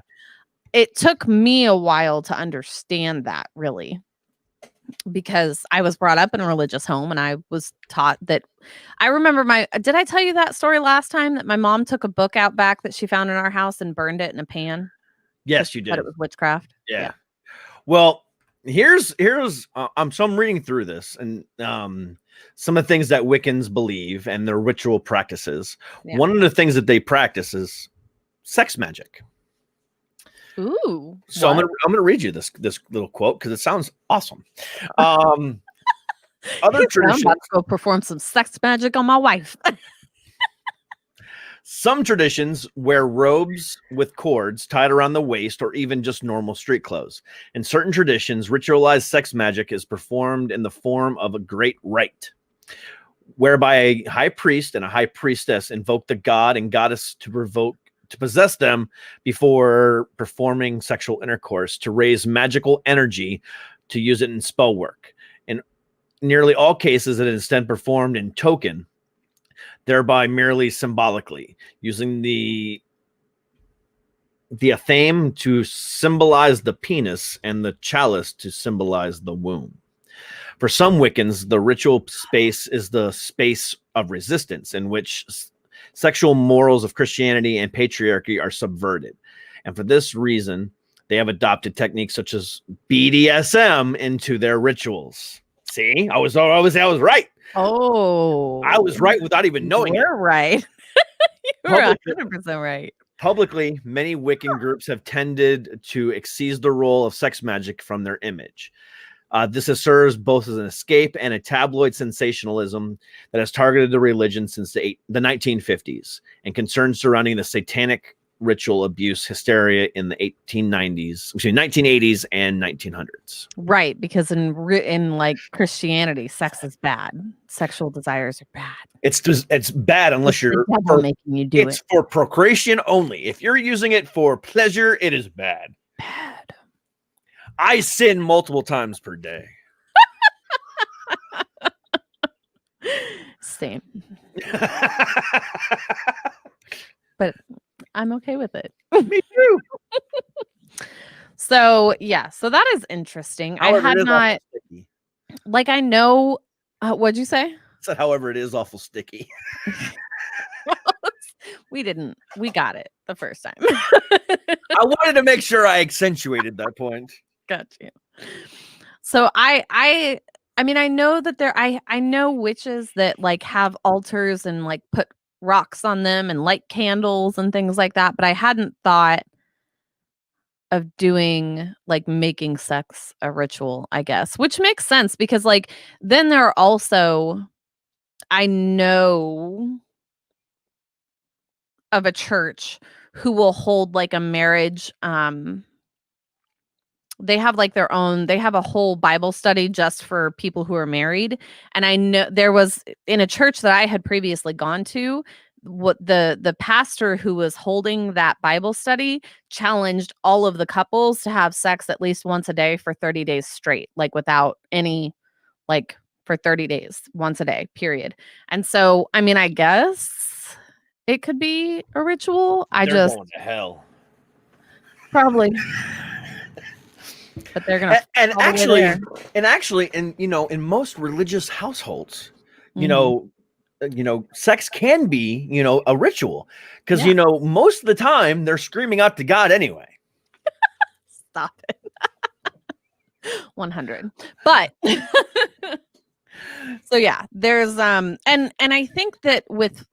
it took me a while to understand that, really, because I was brought up in a religious home and I was taught that. I remember did I tell you that story last time, that my mom took a book out back that she found in our house and burned it in a pan? Yes, you did. But it was witchcraft. Yeah. Well, here's I'm reading through this, and some of the things that Wiccans believe and their ritual practices. Yeah. One of the things that they practice is sex magic. Ooh. So what? I'm gonna read you this little quote because it sounds awesome. Other traditions. I'm about to go perform some sex magic on my wife. Some traditions wear robes with cords tied around the waist, or even just normal street clothes. In certain traditions, ritualized sex magic is performed in the form of a great rite, whereby a high priest and a high priestess invoke the god and goddess to possess them before performing sexual intercourse, to raise magical energy, to use it in spell work. In nearly all cases, it is instead performed in token, thereby merely symbolically, using the athame to symbolize the penis and the chalice to symbolize the womb. For some Wiccans, the ritual space is the space of resistance, in which sexual morals of Christianity and patriarchy are subverted. And for this reason, they have adopted techniques such as BDSM into their rituals. See, I was right. Oh, I was right without even knowing it. You're right. You're 100% right. Publicly, many Wiccan groups have tended to excise the role of sex magic from their image. This has served both as an escape and a tabloid sensationalism that has targeted the religion since the 1950s, and concerns surrounding the satanic ritual abuse hysteria in the 1980s and 1900s. Right, because in like Christianity, sex is bad. Sexual desires are bad. It's bad unless you're making you do it. It's for procreation only. If you're using it for pleasure, it is bad. Bad. I sin multiple times per day. Same. But I'm okay with it. Me too. So that is interesting. However, I had not, like, I know, what'd you say? I said, however, it is awful sticky. We got it the first time. I wanted to make sure I accentuated that point. Got you. So I mean, I know that I know witches that like have altars and like put rocks on them and light candles and things like that, but I hadn't thought of doing like making sex a ritual, I guess, which makes sense because like then there are also, I know of a church who will hold like a marriage they have like their own, they have a whole Bible study just for people who are married. And I know there was in a church that I had previously gone to, what the pastor who was holding that Bible study challenged all of the couples to have sex at least once a day for 30 days straight, like without any, like for 30 days, once a day, period. And so, I mean, I guess it could be a ritual. They're going to hell. Probably. But they're gonna and actually, in in most religious households, sex can be a ritual, because most of the time they're screaming out to God anyway. Stop it. 100. But so yeah, there's and I think that with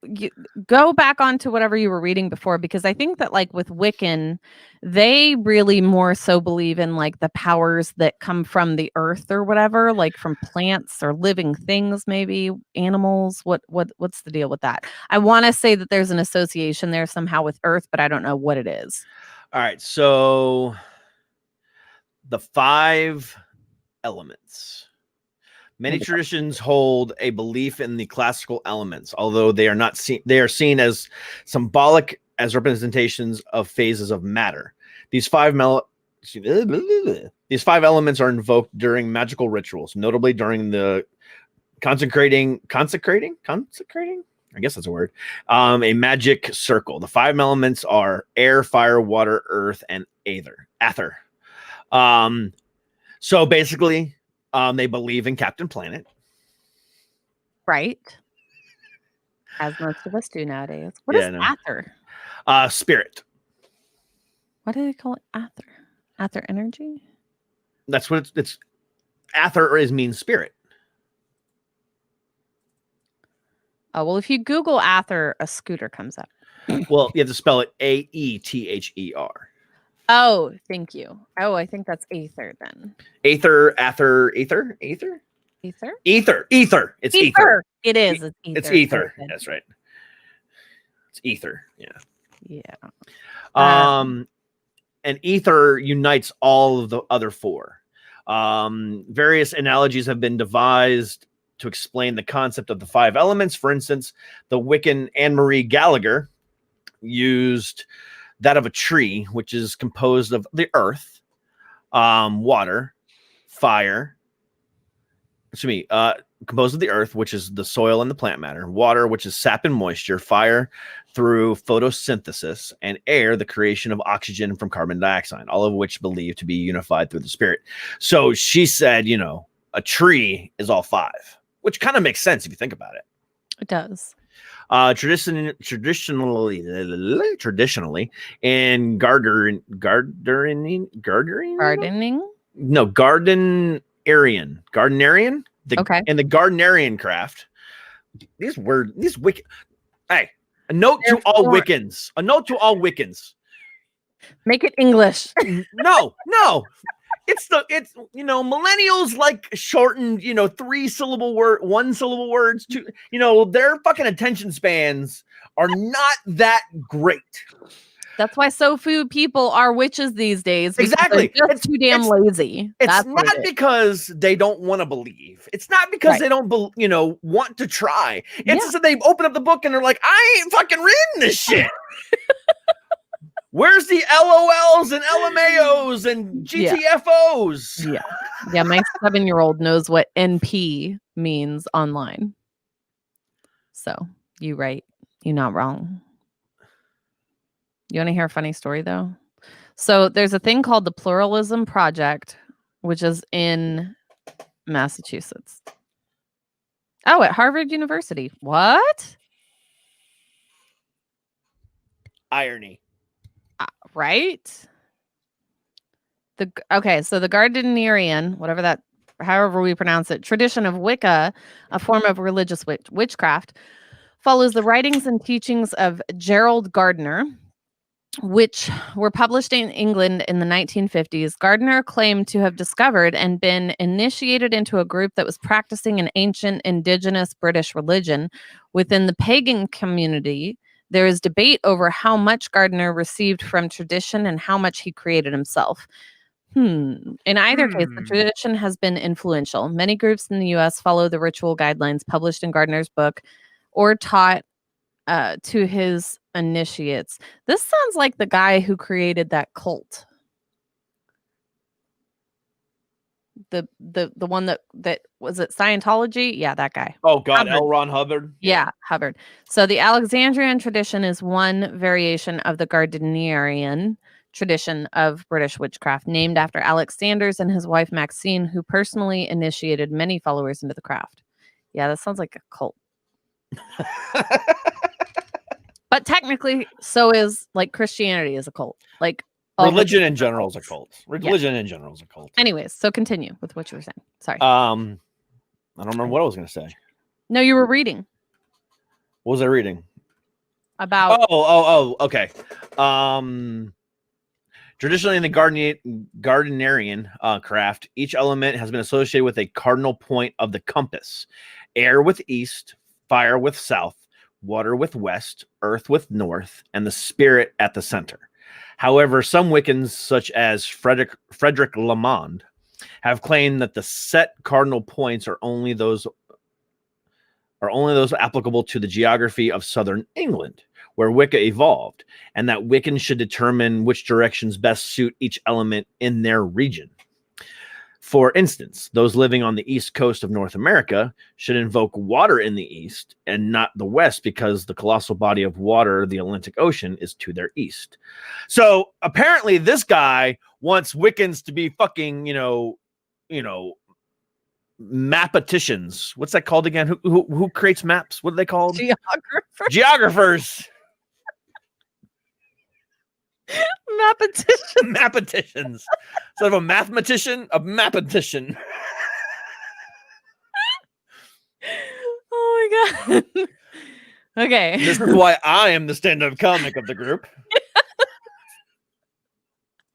you go back onto whatever you were reading before, because I think that like with Wiccan, they really more so believe in like the powers that come from the earth or whatever, like from plants or living things, maybe animals. What's the deal with that? I want to say that there's an association there somehow with earth, but I don't know what it is. All right, so the 5 elements. Many traditions hold a belief in the classical elements, although they are seen as symbolic, as representations of phases of matter. These 5 elements are invoked during magical rituals, notably during the consecrating. I guess that's a word. A magic circle. The 5 elements are air, fire, water, earth, and ether. So basically, they believe in Captain Planet. Right. As most of us do nowadays. What is ether? Spirit. What do they call it? Ether? Ether energy? That's what it's ether means spirit. Oh, well, if you Google ether, a scooter comes up. Well, you have to spell it AETHER. Oh, thank you. Oh, I think that's aether then. Ether. Ether? Ether. It's ether. It is. It's ether. It's ether. That's right. It's ether. Yeah. Yeah. And ether unites all of the other 4. Various analogies have been devised to explain the concept of the 5 elements. For instance, the Wiccan Anne-Marie Gallagher used that of a tree, which is composed of the earth, water, fire. Composed of the earth, which is the soil and the plant matter, water, which is sap and moisture, fire through photosynthesis, and air, the creation of oxygen from carbon dioxide, all of which believed to be unified through the spirit. So she said, a tree is all 5, which kind of makes sense if you think about it. It does. Traditionally in gardening. No, gardenarian. In the gardenarian craft. These Wiccan. Hey, a note to all Wiccans. Make it English. No. It's millennials like shortened, 3-syllable word, 1-syllable words to, their fucking attention spans are not that great. That's why so few people are witches these days. Exactly. It's too damn lazy. It's not because they don't want to believe. It's not because they don't, want to try. It's just that they open up the book and they're like, I ain't fucking reading this shit. Where's the LOLs and LMAOs and GTFOs? Yeah. My 7-year-old knows what NP means online. So you right. You're not wrong. You want to hear a funny story though? So there's a thing called the Pluralism Project, which is in Massachusetts. Oh, at Harvard University. What? Irony. Right? So the Gardnerian, however we pronounce it, tradition of Wicca, a form of religious witchcraft, follows the writings and teachings of Gerald Gardner, which were published in England in the 1950s. Gardner claimed to have discovered and been initiated into a group that was practicing an ancient indigenous British religion. Within the pagan community, there is debate over how much Gardner received from tradition and how much he created himself. In either case, the tradition has been influential. Many groups in the U.S. follow the ritual guidelines published in Gardner's book or taught to his initiates. This sounds like the guy who created that cult. The one that was it Scientology? Yeah, that guy. Oh God, L. Ron Hubbard. Yeah, Hubbard. So the Alexandrian tradition is one variation of the Gardnerian tradition of British witchcraft, named after Alexander's and his wife Maxine, who personally initiated many followers into the craft. Yeah, that sounds like a cult. But technically, so is like Christianity is a cult. Like religion in general is a cult. Religion in general is a cult. Anyways, so continue with what you were saying. Sorry. I don't remember what I was going to say. No, you were reading. What was I reading? About. Okay. Traditionally in the Gardnerian craft, each element has been associated with a cardinal point of the compass. Air with east, fire with south, water with west, earth with north, and the spirit at the center. However, some Wiccans, such as Frederick Lamond, have claimed that the set cardinal points are only those applicable to the geography of southern England, where Wicca evolved, and that Wiccans should determine which directions best suit each element in their region. For instance, those living on the east coast of North America should invoke water in the east and not the west, because the colossal body of water, the Atlantic Ocean, is to their east. So apparently this guy wants Wiccans to be fucking, mapeticians. What's that called again? Who creates maps? What are they called? Geographers. Mapeticians. Instead of a mathematician, a mapetician. Oh my God. Okay. This is why I am the stand-up comic of the group.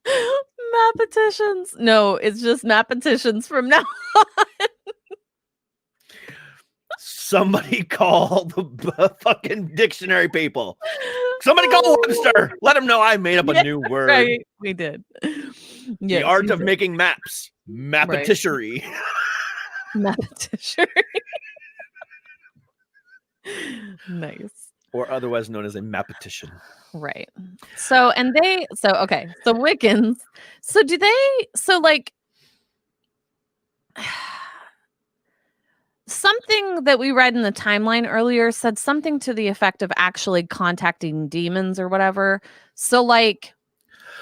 Mapeticians. No, it's just mapeticians from now on. Somebody call the fucking dictionary people. Somebody call Webster. Let him know I made up a new word. Right, we did. The art of making maps. Mapetitionary. Right. Mapetitionary. Nice. Or otherwise known as a mapetician. Right. So Wiccans. Something that we read in the timeline earlier said something to the effect of actually contacting demons or whatever.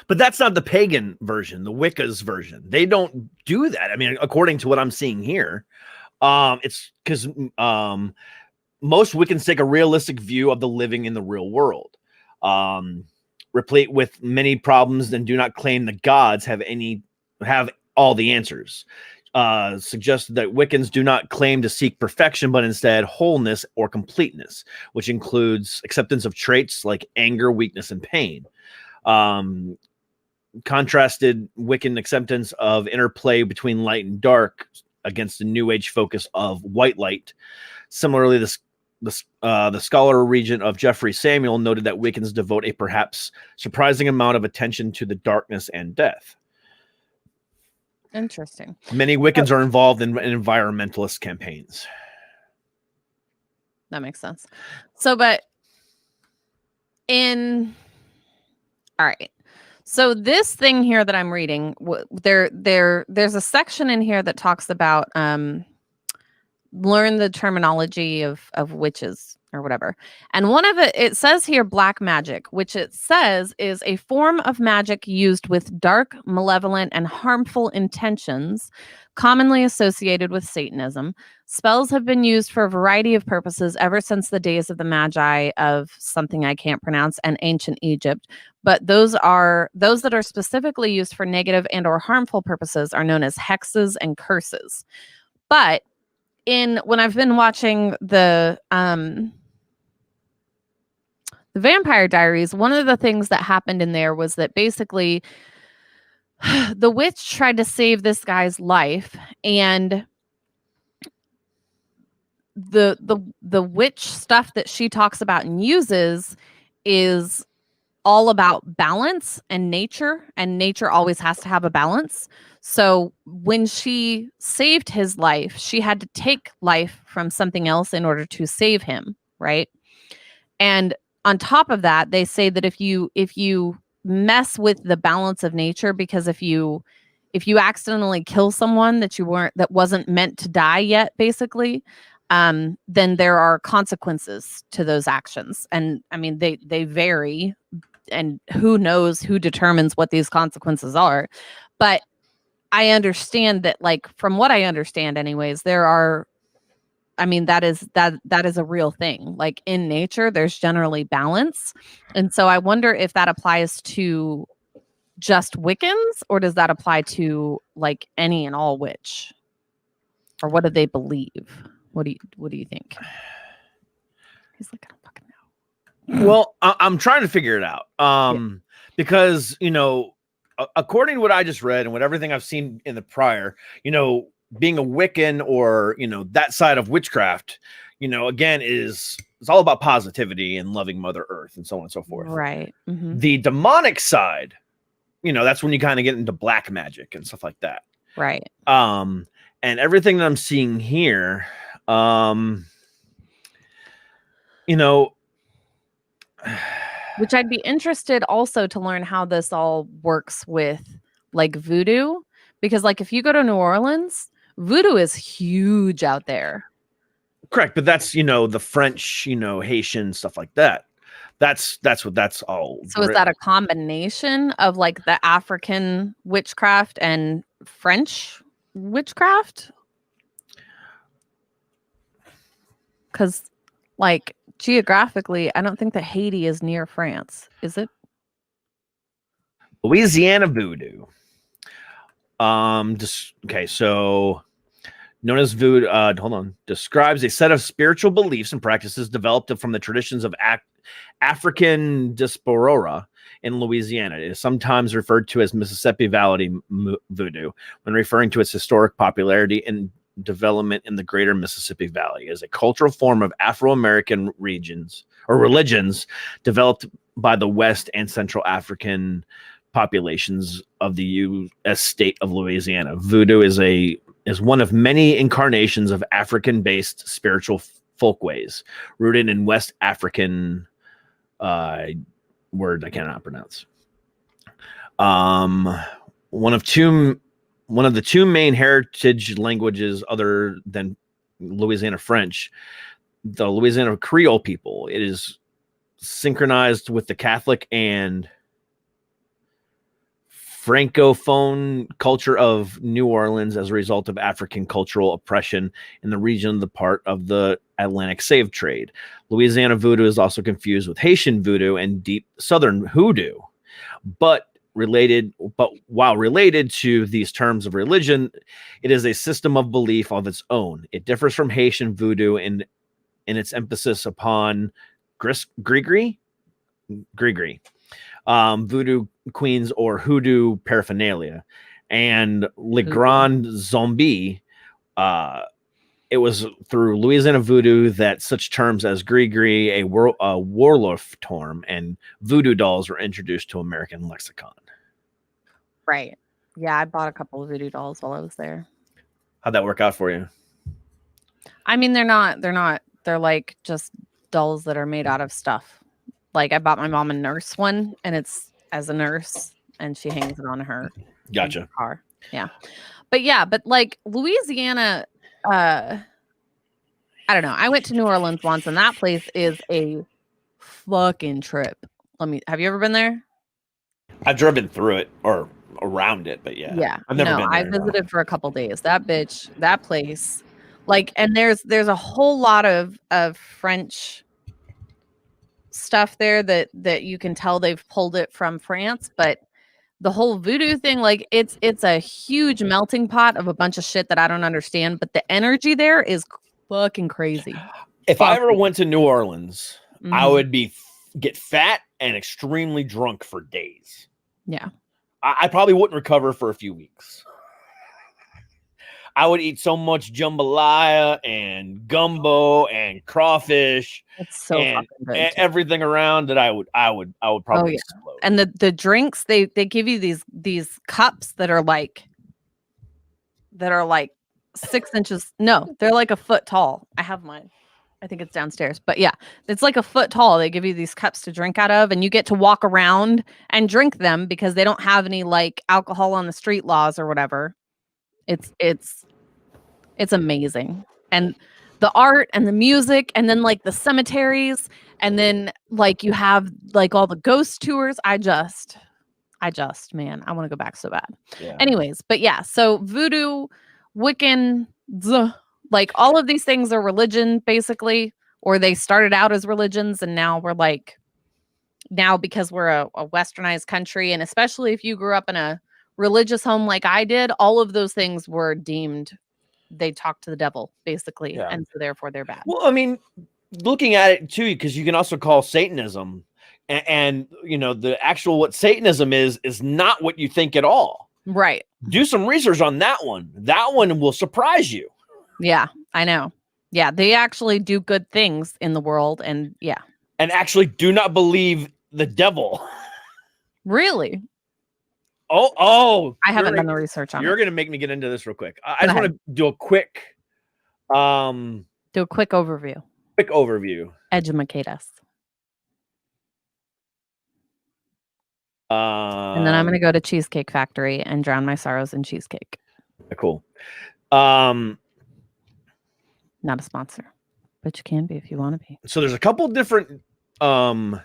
But that's not the pagan version, the Wicca's version. They don't do that. I mean, according to what I'm seeing here, it's because most Wiccans take a realistic view of the living in the real world, replete with many problems, and do not claim the gods have all the answers. Suggested that Wiccans do not claim to seek perfection, but instead wholeness or completeness, which includes acceptance of traits like anger, weakness, and pain. Contrasted Wiccan acceptance of interplay between light and dark against the New Age focus of white light. Similarly, the scholar regent of Geoffrey Samuel noted that Wiccans devote a perhaps surprising amount of attention to the darkness and death. Interesting. Many Wiccans are involved in environmentalist campaigns. That makes sense. All right. So this thing here that I'm reading, there's a section in here that talks about learn the terminology of witches or whatever. And one of it says here black magic, which it says is a form of magic used with dark, malevolent, and harmful intentions, commonly associated with Satanism. Spells have been used for a variety of purposes ever since the days of the Magi of something I can't pronounce and ancient Egypt. But those that are specifically used for negative and or harmful purposes are known as hexes and curses. But when I've been watching the Vampire Diaries, one of the things that happened in there was that basically the witch tried to save this guy's life, and the witch stuff that she talks about and uses is all about balance and nature always has to have a balance. So when she saved his life, she had to take life from something else in order to save him, right? And on top of that, they say that if you mess with the balance of nature, because if you accidentally kill someone that wasn't meant to die yet, basically, then there are consequences to those actions. And I mean, they vary, and who knows who determines what these consequences are. But I understand that, like, from what I understand anyways, there are, I mean, that is a real thing. Like, in nature, there's generally balance. And so I wonder if that applies to just Wiccans, or does that apply to like any and all witch? Or what do they believe? What do you think? He's like, I don't fucking know. Well, I'm trying to figure it out. Because, you know, according to what I just read and what everything I've seen in the prior, you know, being a Wiccan or, you know, that side of witchcraft, you know, again, it's all about positivity and loving Mother Earth and so on and so forth. Right. Mm-hmm. The demonic side, you know, that's when you kind of get into black magic and stuff like that. Right. And everything that I'm seeing here, you know, which I'd be interested also to learn how this all works with like voodoo, because like if you go to New Orleans, voodoo is huge out there. Correct, but that's, you know, the French, you know, Haitian, stuff like that. That's what that's all. So is that a combination of like the African witchcraft and French witchcraft? Because like geographically, I don't think that Haiti is near France, is it? Louisiana voodoo. Okay, so known as voodoo, describes a set of spiritual beliefs and practices developed from the traditions of African diaspora in Louisiana. It is sometimes referred to as Mississippi Valley voodoo when referring to its historic popularity and development in the greater Mississippi Valley. It is a cultural form of Afro-American religions developed by the West and Central African populations of the U.S. state of Louisiana. Voodoo is one of many incarnations of African-based spiritual folkways rooted in West African word I cannot pronounce. One of the two main heritage languages other than Louisiana French, the Louisiana Creole people. It is synchronized with the Catholic and Francophone culture of New Orleans as a result of African cultural oppression in the region, the part of the Atlantic slave trade. Louisiana voodoo is also confused with Haitian voodoo and deep Southern hoodoo, but while related to these terms of religion, it is a system of belief of its own. It differs from Haitian voodoo in its emphasis upon grigri, voodoo queens or hoodoo paraphernalia, and Le Grand Zombie. It was through Louisiana voodoo that such terms as grigri, a warlock term, and voodoo dolls were introduced to American lexicon. Right. Yeah, I bought a couple of voodoo dolls while I was there. How'd that work out for you? I mean, they're like just dolls that are made out of stuff. Like I bought my mom a nurse one, and it's as a nurse, and she hangs it on her car. Yeah. But like Louisiana, I don't know. I went to New Orleans once, and that place is a fucking trip. Have you ever been there? I've driven through it or around it, but yeah. I've never been there. I visited for a couple days. That place, like, and there's a whole lot of French stuff there that you can tell they've pulled it from France, but the whole voodoo thing, like it's a huge melting pot of a bunch of shit that I don't understand, but the energy there is fucking crazy. If I ever went to New Orleans, I would get fat and extremely drunk for days. Yeah. I probably wouldn't recover for a few weeks. I would eat so much jambalaya and gumbo and crawfish. It's so and fucking good. everything around that I would probably explode. And the drinks, they give you these cups that are like 6 inches. No, they're like a foot tall. I have mine. I think it's downstairs. But yeah, it's like a foot tall. They give you these cups to drink out of, and you get to walk around and drink them because they don't have any like alcohol on the street laws or whatever. It's amazing. And the art and the music, and then like the cemeteries, and then like you have like all the ghost tours. I just, man, I want to go back so bad. Yeah. Anyways, but yeah, so voodoo, Wiccan, like all of these things are religion basically, or they started out as religions, and now we're like, now because we're a westernized country, and especially if you grew up in a religious home like I did, all of those things were deemed, they talk to the devil basically, and so therefore they're bad. Well, I mean, looking at it too, because you can also call Satanism, and you know, the actual what Satanism is not what you think at all. Right. Do some research on that one. That one will surprise you. Yeah, I know. Yeah, they actually do good things in the world, and yeah. And actually do not believe the devil. Really? Oh. I haven't done the research on it. You're going to make me get into this real quick. I just want to do a quick overview. Quick overview. Educate us. And then I'm going to go to Cheesecake Factory and drown my sorrows in cheesecake. Cool. Not a sponsor, but you can be if you want to be. So there's a couple different ones.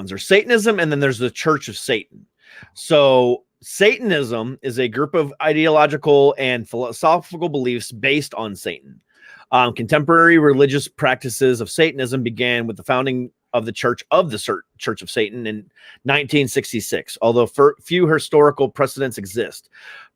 There's Satanism, and then there's the Church of Satan. So Satanism is a group of ideological and philosophical beliefs based on Satan. Contemporary religious practices of Satanism began with the founding of the Church of Satan in 1966, although few historical precedents exist.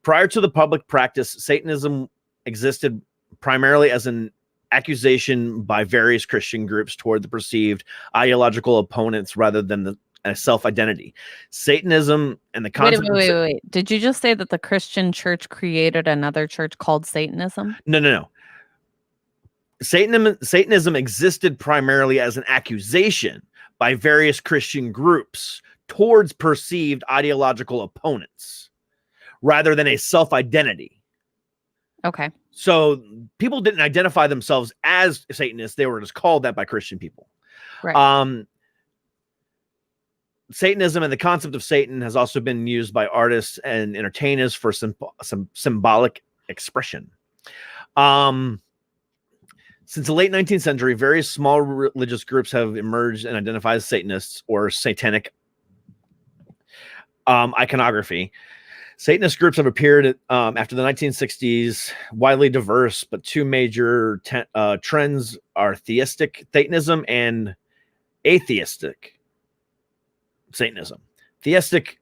Prior to the public practice, Satanism existed primarily as an accusation by various Christian groups toward the perceived ideological opponents rather than a self-identity. Satanism and the concept. Wait. Did you just say that the Christian church created another church called Satanism? No. Satanism existed primarily as an accusation by various Christian groups towards perceived ideological opponents rather than a self-identity. Okay. So people didn't identify themselves as Satanists. They were just called that by Christian people. Right. Satanism and the concept of Satan has also been used by artists and entertainers for some symbolic expression. Since the late 19th century, various small religious groups have emerged and identified as Satanists or satanic iconography. Satanist groups have appeared after the 1960s, widely diverse, but two major trends are theistic Satanism and atheistic Satanism. Theistic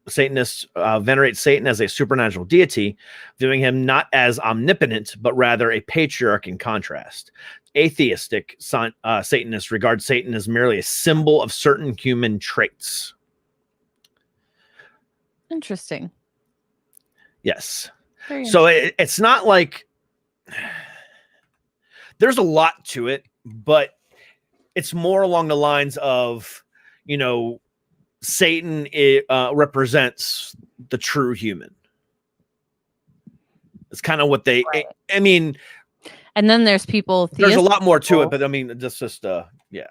Satanists venerate Satan as a supernatural deity, viewing him not as omnipotent, but rather a patriarch in contrast. Atheistic Satanists regard Satan as merely a symbol of certain human traits. Interesting. Yes. So it's not like there's a lot to it, but it's more along the lines of, you know, Satan represents the true human. It's kind of what they, right. I mean, and then there's people. There's a lot more to it, but I mean, just yeah.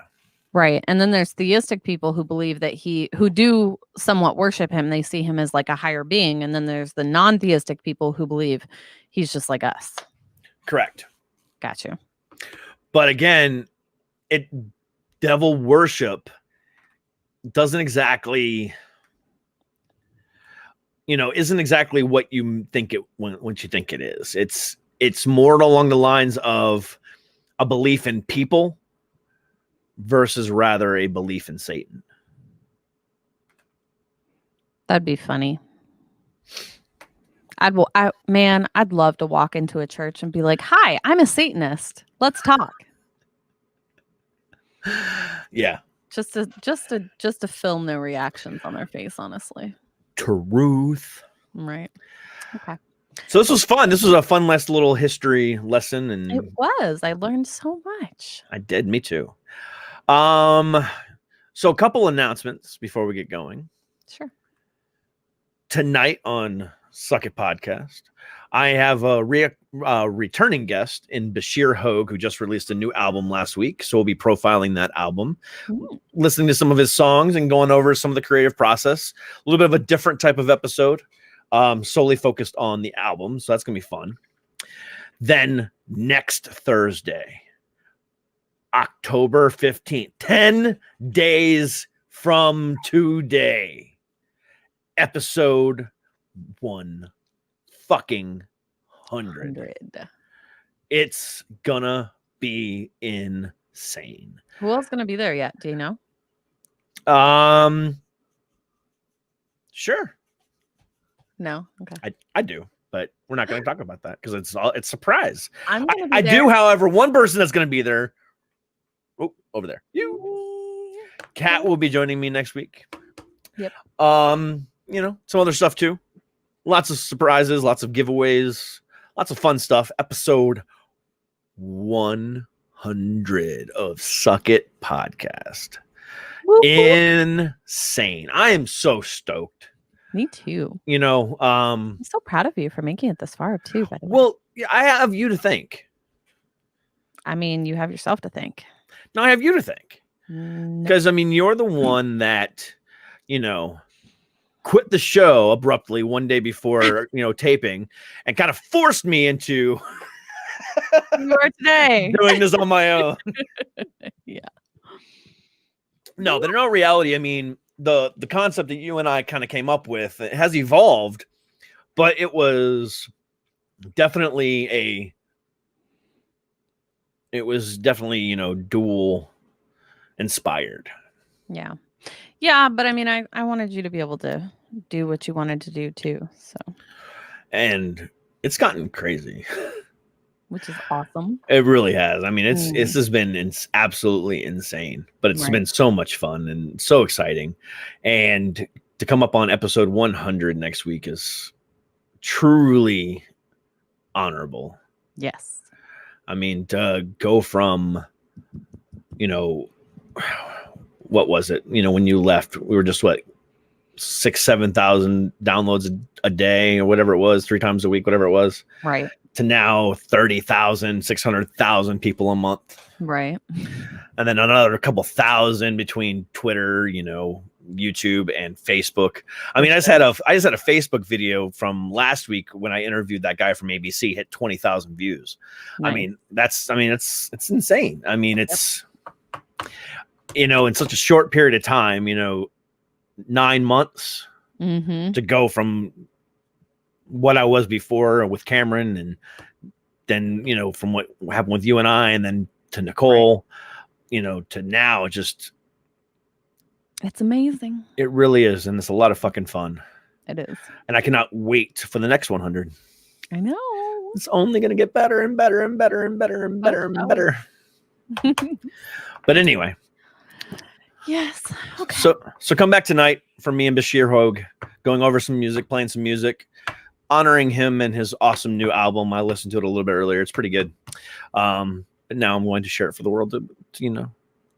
Right. And then there's theistic people who believe that who do somewhat worship him. They see him as like a higher being. And then there's the non-theistic people who believe he's just like us. Correct. Got you. But again, devil worship doesn't exactly, isn't exactly what you think it when you think it is. It's more along the lines of a belief in people versus rather a belief in Satan. That'd be funny. I'd love to walk into a church and be like, "Hi, I'm a Satanist. Let's talk." Yeah. Just to film their reactions on their face, honestly. Truth. Right. Okay. So this was fun. This was a fun last little history lesson, and it was. I learned so much. I did. Me too. So a couple announcements before we get going. Sure. Tonight on Suck It Podcast, I have a returning guest in Bashir Hogue, who just released a new album last week. So we'll be profiling that album, listening to some of his songs and going over some of the creative process. A little bit of a different type of episode, solely focused on the album. So that's going to be fun. Then next Thursday, October 15th, 10 days from today, episode 100. It's gonna be insane. Who else is gonna be there yet? Do you know? Sure. No. Okay. I do, but we're not going to talk about that because it's surprise. I do, however, one person that's going to be there. Oh, over there. You. Kat will be joining me next week. Yep. Some other stuff too. Lots of surprises, lots of giveaways, lots of fun stuff. Episode 100 of Suck It Podcast. Insane. I am so stoked. Me too. I'm so proud of you for making it this far too, by the way. Well, I have you to thank. I mean, you have yourself to thank. No, I have you to thank. Because, No. You're the one that, quit the show abruptly one day before, taping and kind of forced me into You are today doing this on my own. Yeah. No, but in all reality, the concept that you and I kind of came up with, it has evolved, but it was definitely dual inspired. Yeah. Yeah, but I wanted you to be able to do what you wanted to do too. So. And it's gotten crazy. Which is awesome. It really has. This has been absolutely insane, but it's been so much fun and so exciting. And to come up on episode 100 next week is truly honorable. Yes. To go from, what was it? When you left, we were just 6,000-7,000 downloads a day or whatever it was, 3 times a week, whatever it was. Right. To now 30,000, 600,000 people a month. Right. And then another couple thousand between Twitter, YouTube and Facebook. I just had a Facebook video from last week when I interviewed that guy from ABC, hit 20,000 views. Nice. It's insane. It's, in such a short period of time, 9 months to go from what I was before with Cameron, and then, from what happened with you and I, and then to Nicole, to now, just. It's amazing. It really is. And it's a lot of fucking fun. It is. And I cannot wait for the next 100. I know. It's only going to get better and better and better and better and better and better. But anyway. Yes. Okay. So come back tonight for me and Bashir Hogue, going over some music, playing some music, honoring him and his awesome new album. I listened to it a little bit earlier. It's pretty good. But now I'm going to share it for the world to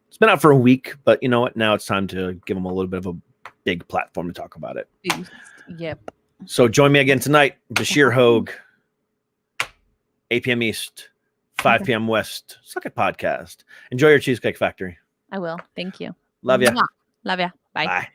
it's been out for a week, but you know what? Now it's time to give him a little bit of a big platform to talk about it. Yep. So join me again tonight, Bashir Hogue, 8 p.m. East, 5 p.m. West. Suck It Podcast. Enjoy your Cheesecake Factory. I will. Thank you. Love ya. Love ya. Bye. Bye.